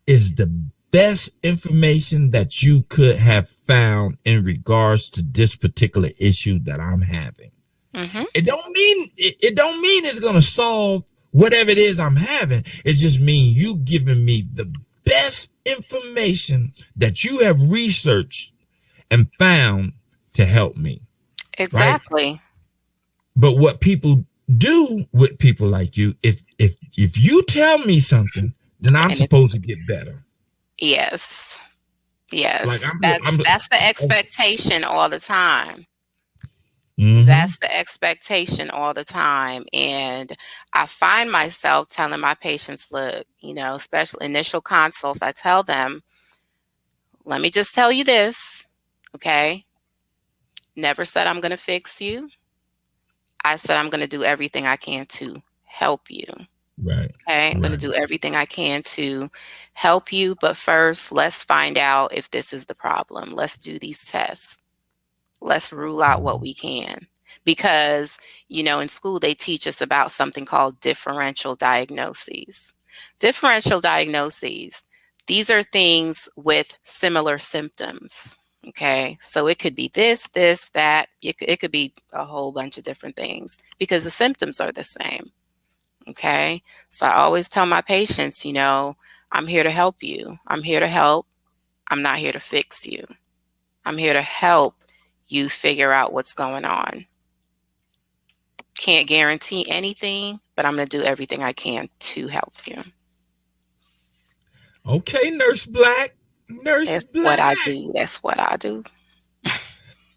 is the best information that you could have found in regards to this particular issue that I'm having. It don't mean it's gonna solve whatever it is I'm having. It just means you giving me the best information that you have researched and found to help me. Exactly. Right? But what people do with people like you, if you tell me something, then I'm supposed to get better. Yes. Like that's the expectation all the time. That's the expectation all the time. And I find myself telling my patients, look, especially initial consults, I tell them, let me just tell you this, okay? Never said I'm going to fix you. I said I'm going to do everything I can to help you. Right. Okay. I'm going to do everything I can to help you. But first, let's find out if this is the problem. Let's do these tests. Let's rule out what we can. Because, in school, they teach us about something called differential diagnoses. Differential diagnoses, these are things with similar symptoms. Okay. So it could be this, that. It could be a whole bunch of different things because the symptoms are the same. Okay. So I always tell my patients, I'm here to help you. I'm here to help. I'm not here to fix you. I'm here to help you figure out what's going on. Can't guarantee anything, but I'm going to do everything I can to help you. Okay, Nurse Black. Nurse That's Black. what I do. That's what I do.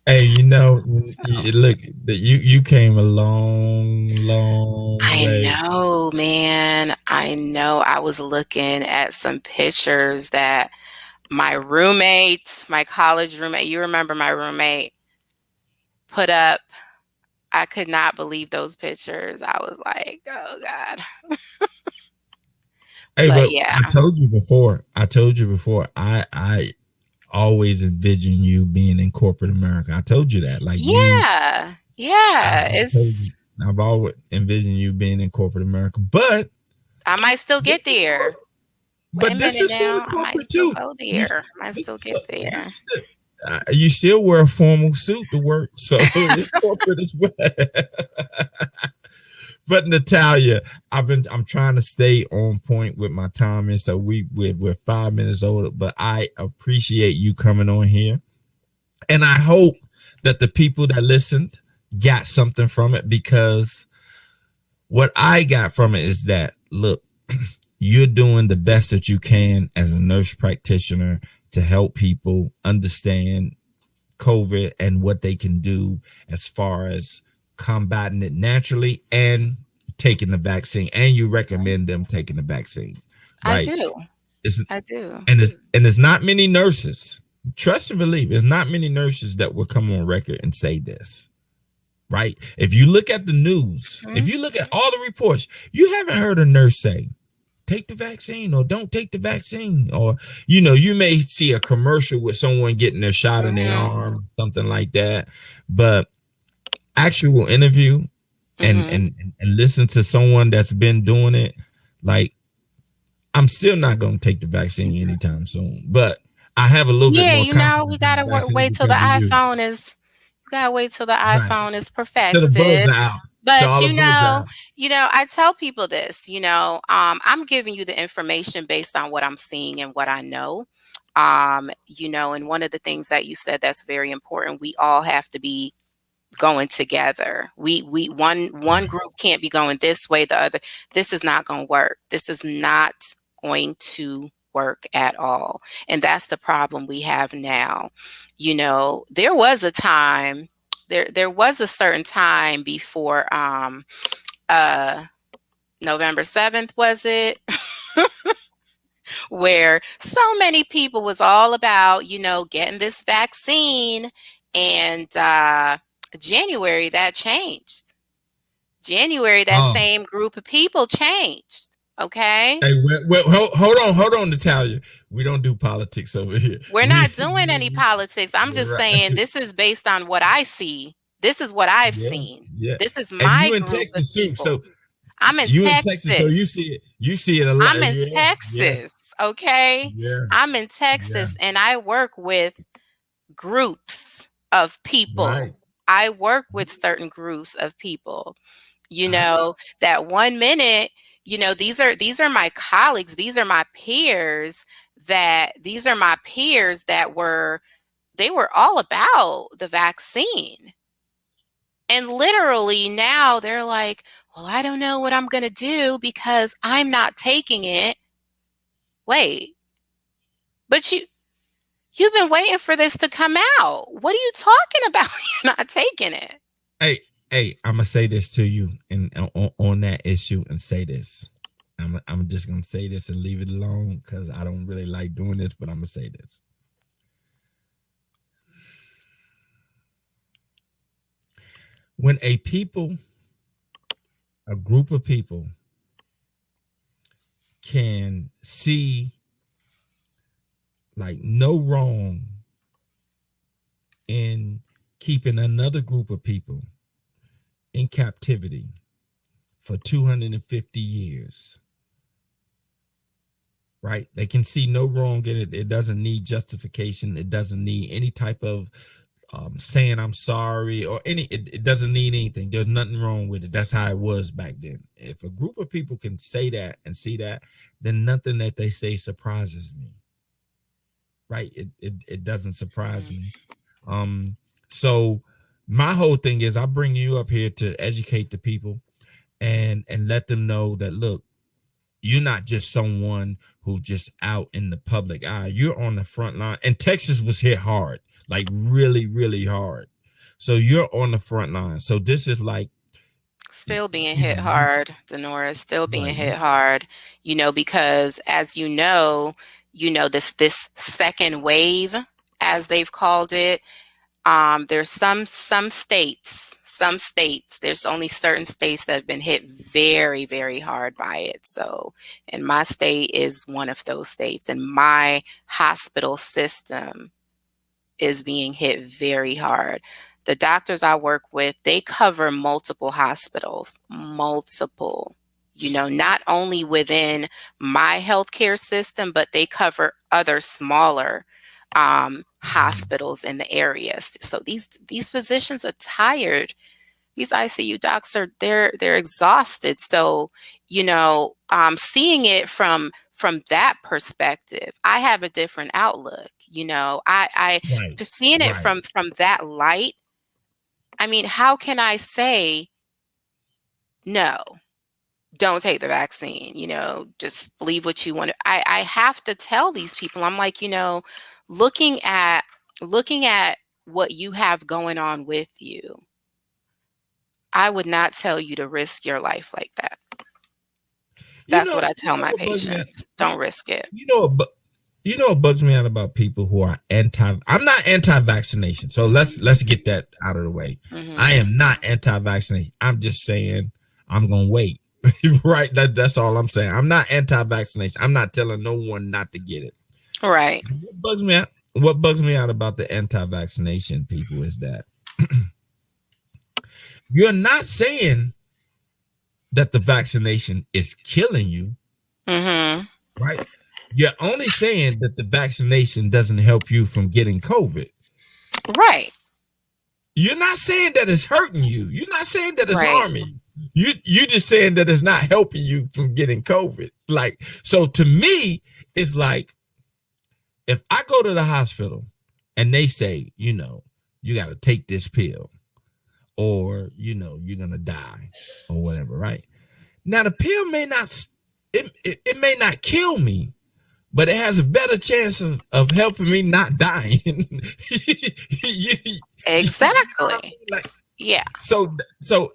Hey, look, you came a long I way. know, man. I know. I was looking at some pictures that my roommate, my college roommate, you remember my roommate, put up. I could not believe those pictures. I was like, oh God. Hey, But but yeah. I told you before, I always envision you being in corporate America. I told you that. Like you, Yeah. Yeah. I told you, I've always envisioned you being in corporate America. I might still get there. Wait a but this minute is sort of now. I might corporate still too. go You, there. I might still get this there. is you still wear a formal suit to work, so it's corporate as well. But Natalia, I'm trying to stay on point with my timing, so we're 5 minutes older. But I appreciate you coming on here, and I hope that the people that listened got something from it, because what I got from it is that, look, you're doing the best that you can as a nurse practitioner to help people understand COVID and what they can do as far as combating it naturally and taking the vaccine. And you recommend them taking the vaccine, I right? do. It's, I do. and it's not many nurses. Trust and believe, there's not many nurses that will come on record and say this, right? If you look at the news, if you look at all the reports, you haven't heard a nurse say, take the vaccine or don't take the vaccine. Or, you may see a commercial with someone getting their shot in their arm, something like that. But actual interview and listen to someone that's been doing it, like, I'm still not going to take the vaccine anytime soon. But I have a little bit Yeah, more we confidence in gotta the vaccine wait till the because of you. iPhone is. We gotta wait till the Right. iPhone is So the bugs perfected. are out. So But all the bugs are out. I tell people this. I'm giving you the information based on what I'm seeing and what I know. And one of the things that you said that's very important. We all have to be going together. One group can't be going this way, the other. This is not going to work. This is not going to work at all. And that's the problem we have now. There was a time, there was a certain time before November 7th, was it? Where so many people was all about, getting this vaccine. And January, that changed. January, that Oh. same group of people changed. Okay. Hey, hold on, Natalia. We don't do politics over here. We're not doing any politics. I'm just Right. saying this is based on what I see. This is what I've Yeah, seen. yeah. This is And my you in group of Texas too, people. so I'm in you in Texas, so you Texas. see it. You see it a lot. I'm in Yeah, yeah, Texas. Okay. yeah, I'm in yeah. Texas and I work with groups of people. Right. I work with certain groups of people. I know. That 1 minute, these are my colleagues, these are my peers that they were all about the vaccine. And literally now they're like, well, I don't know what I'm going to do because I'm not taking it. Wait, but you've been waiting for this to come out. What are you talking about? You're not taking it. Hey, I'm gonna say this to you, and on that issue, and say this. I'm just gonna say this and leave it alone because I don't really like doing this, but I'm gonna say this. When a group of people can see like no wrong in keeping another group of people in captivity for 250 years, right? They can see no wrong in it. It doesn't need justification. It doesn't need any type of saying I'm sorry or it doesn't need anything. There's nothing wrong with it. That's how it was back then. If a group of people can say that and see that, then nothing that they say surprises me. Right? It doesn't surprise me. So my whole thing is I bring you up here to educate the people and let them know that, look, you're not just someone who just out in the public eye. You're on the front line. And Texas was hit hard, like really, really hard. So you're on the front line. So this is like Still being you hit know, hard, Denora, still being right. hit hard, because as this second wave, as they've called it, there's some states, there's only certain states that have been hit very, very hard by it. So, and my state is one of those states, and my hospital system is being hit very hard. The doctors I work with, they cover multiple hospitals, multiple, not only within my healthcare system, but they cover other smaller hospitals in the area. So these physicians are tired. These ICU docs they're exhausted. So, seeing it from that perspective, I have a different outlook. I Right. just seeing it Right. from that light. I mean, how can I say no? Don't take the vaccine. Just believe what you want to. I have to tell these people. I'm like, looking at what you have going on with you, I would not tell you to risk your life like that. That's what I tell my what bugs me out? patients. Don't risk it. What bugs me out about people who are I'm not anti-vaccination. So let's get that out of the way. Mm-hmm. I am not anti-vaccination. I'm just saying I'm gonna wait. Right. That's all I'm saying. I'm not anti-vaccination. I'm not telling no one not to get it. Right. What bugs me out about the anti-vaccination people is that you're not saying that the vaccination is killing you. Mm-hmm. Right. You're only saying that the vaccination doesn't help you from getting COVID. Right. You're not saying that it's hurting you. You're not saying that it's Right. harming you. You just saying that it's not helping you from getting COVID. Like, so to me, it's like if I go to the hospital and they say, you got to take this pill or, you're going to die or whatever, right? Now the pill may not, it may not kill me, but it has a better chance of helping me not dying. Exactly. Like, yeah. So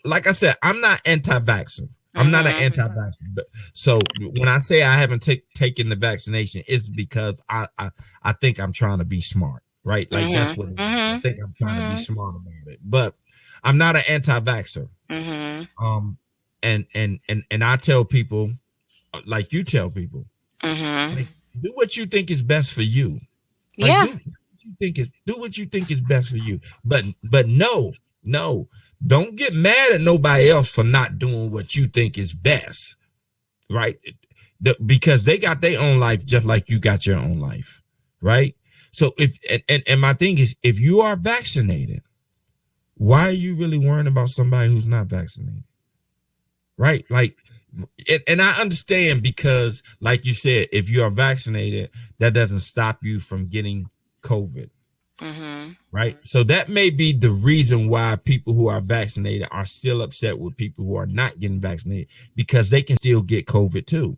like I said, I'm not anti-vaxxer. I'm not an anti-vaxxer. But so when I say I haven't taken the vaccination, it's because I think I'm trying to be smart, right? Like that's what it is. I think I'm trying to be smart about it. But I'm not an anti-vaxxer. And I tell people, like you tell people, like, do what you think is best for you. Like, Yeah. do what you think is best for you. But no, don't get mad at nobody else for not doing what you think is best, right? Because they got their own life just like you got your own life, right? So if and my thing is, if you are vaccinated, why are you really worrying about somebody who's not vaccinated, right? Like, and I understand because, like you said, if you are vaccinated, that doesn't stop you from getting COVID. Right. So that may be the reason why people who are vaccinated are still upset with people who are not getting vaccinated, because they can still get COVID too.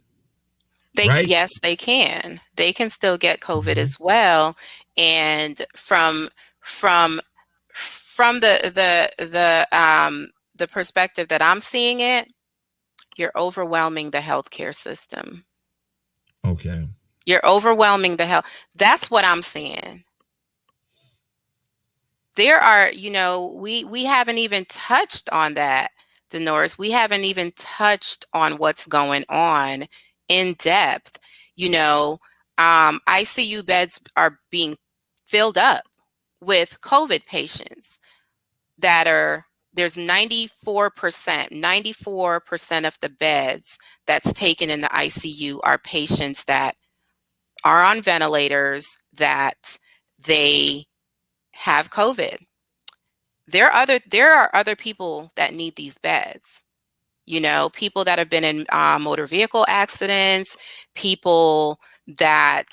Yes, they can. They can still get COVID as well. And from the perspective that I'm seeing it, you're overwhelming the healthcare system. Okay. You're overwhelming the health. That's what I'm seeing. There are, we haven't even touched on that, Denores. We haven't even touched on what's going on in depth. ICU beds are being filled up with COVID patients there's 94% of the beds that's taken in the ICU are patients that are on ventilators, that they have COVID. There are other people that need these beds. People that have been in motor vehicle accidents, people that,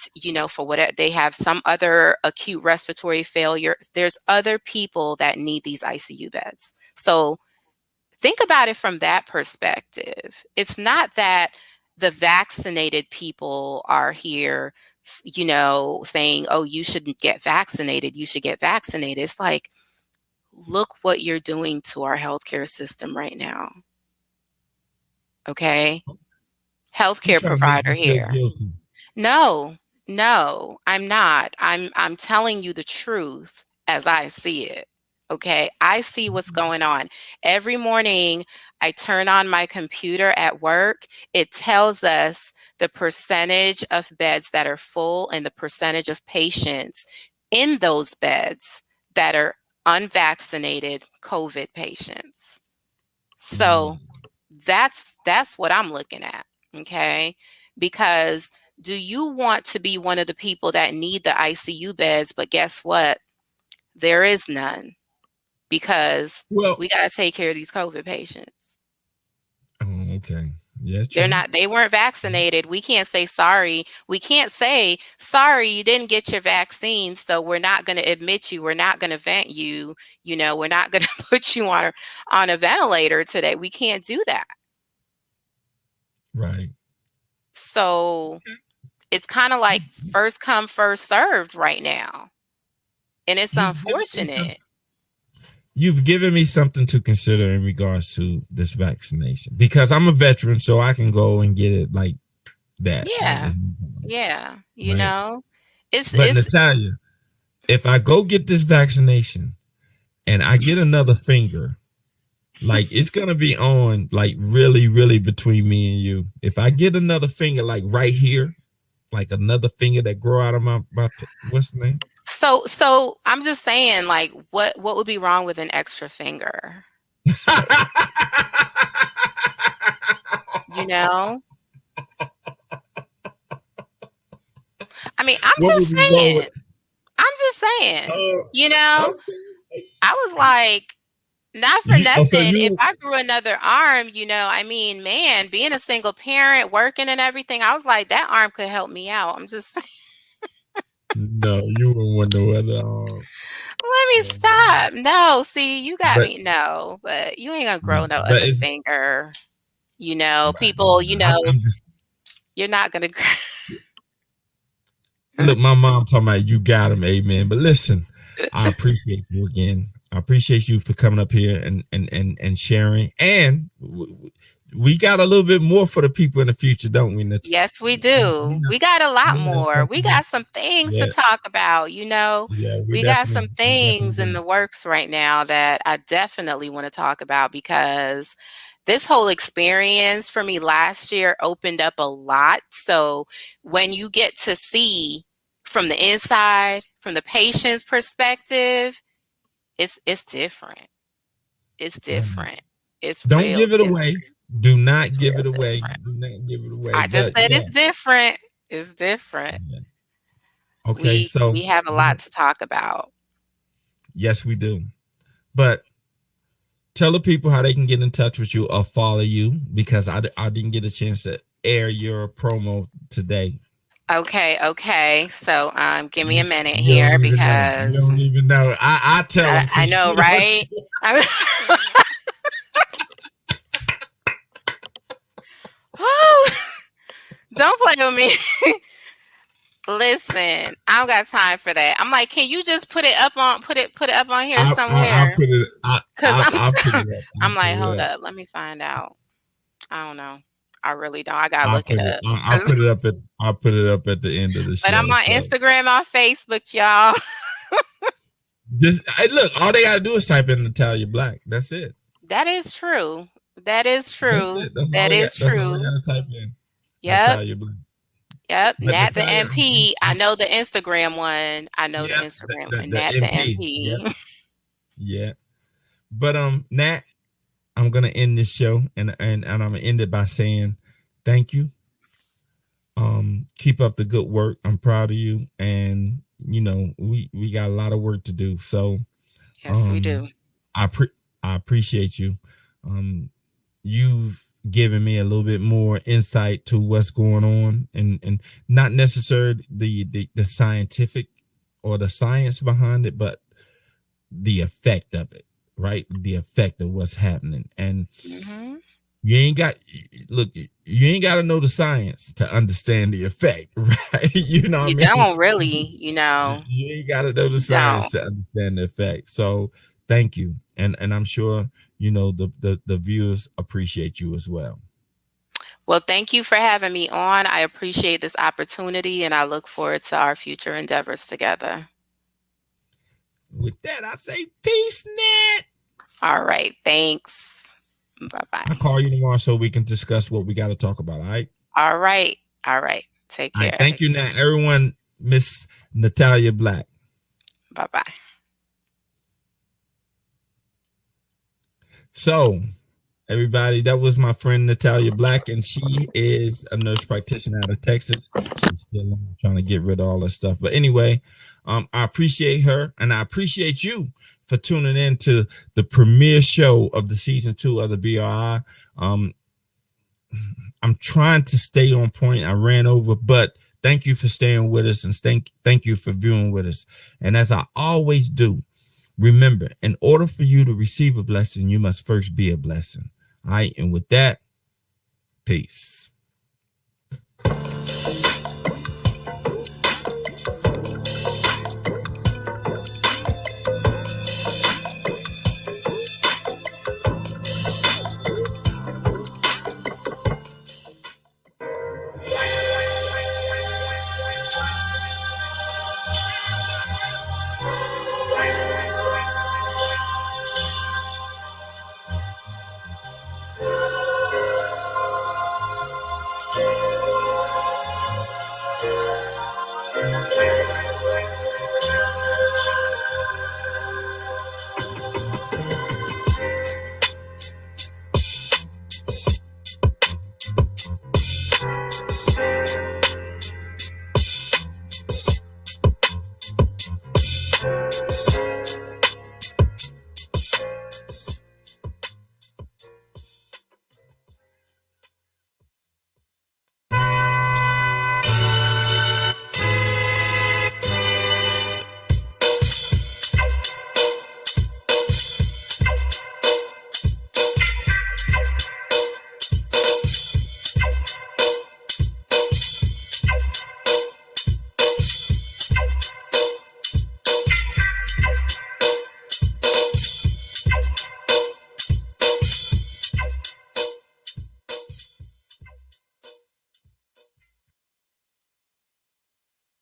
for whatever, they have some other acute respiratory failure. There's other people that need these ICU beds. So think about it from that perspective. It's not that the vaccinated people are here, saying, oh, you shouldn't get vaccinated. You should get vaccinated. It's like, look what you're doing to our healthcare system right now. Okay? You Healthcare trying to make provider me feel here. guilty. No, no, I'm not. I'm telling you the truth as I see it. Okay? I see what's going on. Every morning I turn on my computer at work. It tells us the percentage of beds that are full and the percentage of patients in those beds that are unvaccinated COVID patients. So that's what I'm looking at. Okay? Because do you want to be one of the people that need the ICU beds, but guess what? There is none because Well, we got to take care of these COVID patients. okay. Yeah, true. They weren't vaccinated. We can't say sorry. We can't say sorry, you didn't get your vaccine, so we're not going to admit you. We're not going to vent you. We're not going to put you on a ventilator today. We can't do that. Right. So it's kind of like first come, first served right now. And it's unfortunate. You've given me something to consider in regards to this vaccination because I'm a veteran, so I can go and get it like that. Yeah. Yeah. Right. It's Natalia, if I go get this vaccination and I get another finger, like it's gonna be on like really, really between me and you. If I get another finger like right here, like another finger that grow out of my what's the name? So I'm just saying, like, what would be wrong with an extra finger? I mean, I'm just saying. I was like, not for nothing. If I grew another arm, I mean, man, being a single parent, working and everything, I was like, that arm could help me out. I'm just saying. No, you wouldn't want no other arm. Let me stop. No, see, you got me. No, but you ain't gonna grow no other finger. People, you're not gonna. Look, my mom talking about you got him, amen. But listen, I appreciate you again. I appreciate you for coming up here and sharing. And we got a little bit more for the people in the future, don't we? Yes, we do. We got a lot more. We got some things to talk about. We got some things in the works right now that I definitely want to talk about because this whole experience for me last year opened up a lot. So when you get to see from the inside, from the patient's perspective, it's different. It's different. It's don't give it different. away. Do not give it away. Do not give it away. I just said it's different. It's different. Yeah. Okay, so we have a lot to talk about. Yes, we do. But tell the people how they can get in touch with you or follow you because I didn't get a chance to air your promo today. Okay. So give me a minute here because you don't even know. I tell them. I know, right? Don't play with me. Listen, I don't got time for that. I'm like, can you just put it up on here somewhere? I'll put it. I'll put it up. I'm like, hold up, let me find out. I don't know. I really don't. I gotta look it up. I'll put it up at the end of the show. But I'm on Instagram, on Facebook, y'all. Look, all they gotta do is type in Natalia Black. That's it. That is true. That is true. That is true. That's all they gotta type in. Yep. Natalia Black. Yep, Nat the MP. I know the Instagram one. The Instagram one. Nat the MP. Yeah. But Nat, I'm gonna end this show and I'm gonna end it by saying thank you. Keep up the good work. I'm proud of you. And we got a lot of work to do. So yes, we do. I appreciate you. You've given me a little bit more insight to what's going on and not necessarily the scientific or the science behind it, but the effect of it, right? The effect of what's happening. And you ain't got to know the science to understand the effect, right? You don't really, You ain't got to know the science to understand the effect. So thank you. And I'm sure, the viewers appreciate you as well. Well, thank you for having me on. I appreciate this opportunity, and I look forward to our future endeavors together. With that, I say peace, Nat. All right. Thanks. Bye-bye. I'll call you tomorrow so we can discuss what we got to talk about. All right. All right. All right. Take care. All right, thank you, Nat. Everyone, Miss Natalia Black. Bye-bye. So, everybody, that was my friend Natalia Black, and she is a nurse practitioner out of Texas. She's still trying to get rid of all that stuff. But anyway, I appreciate her, and I appreciate you for tuning in to the premiere show of the season 2 of the BRI. I'm trying to stay on point. I ran over, but thank you for staying with us, and thank you for viewing with us. And as I always do, remember, in order for you to receive a blessing, you must first be a blessing. All right. And with that, peace.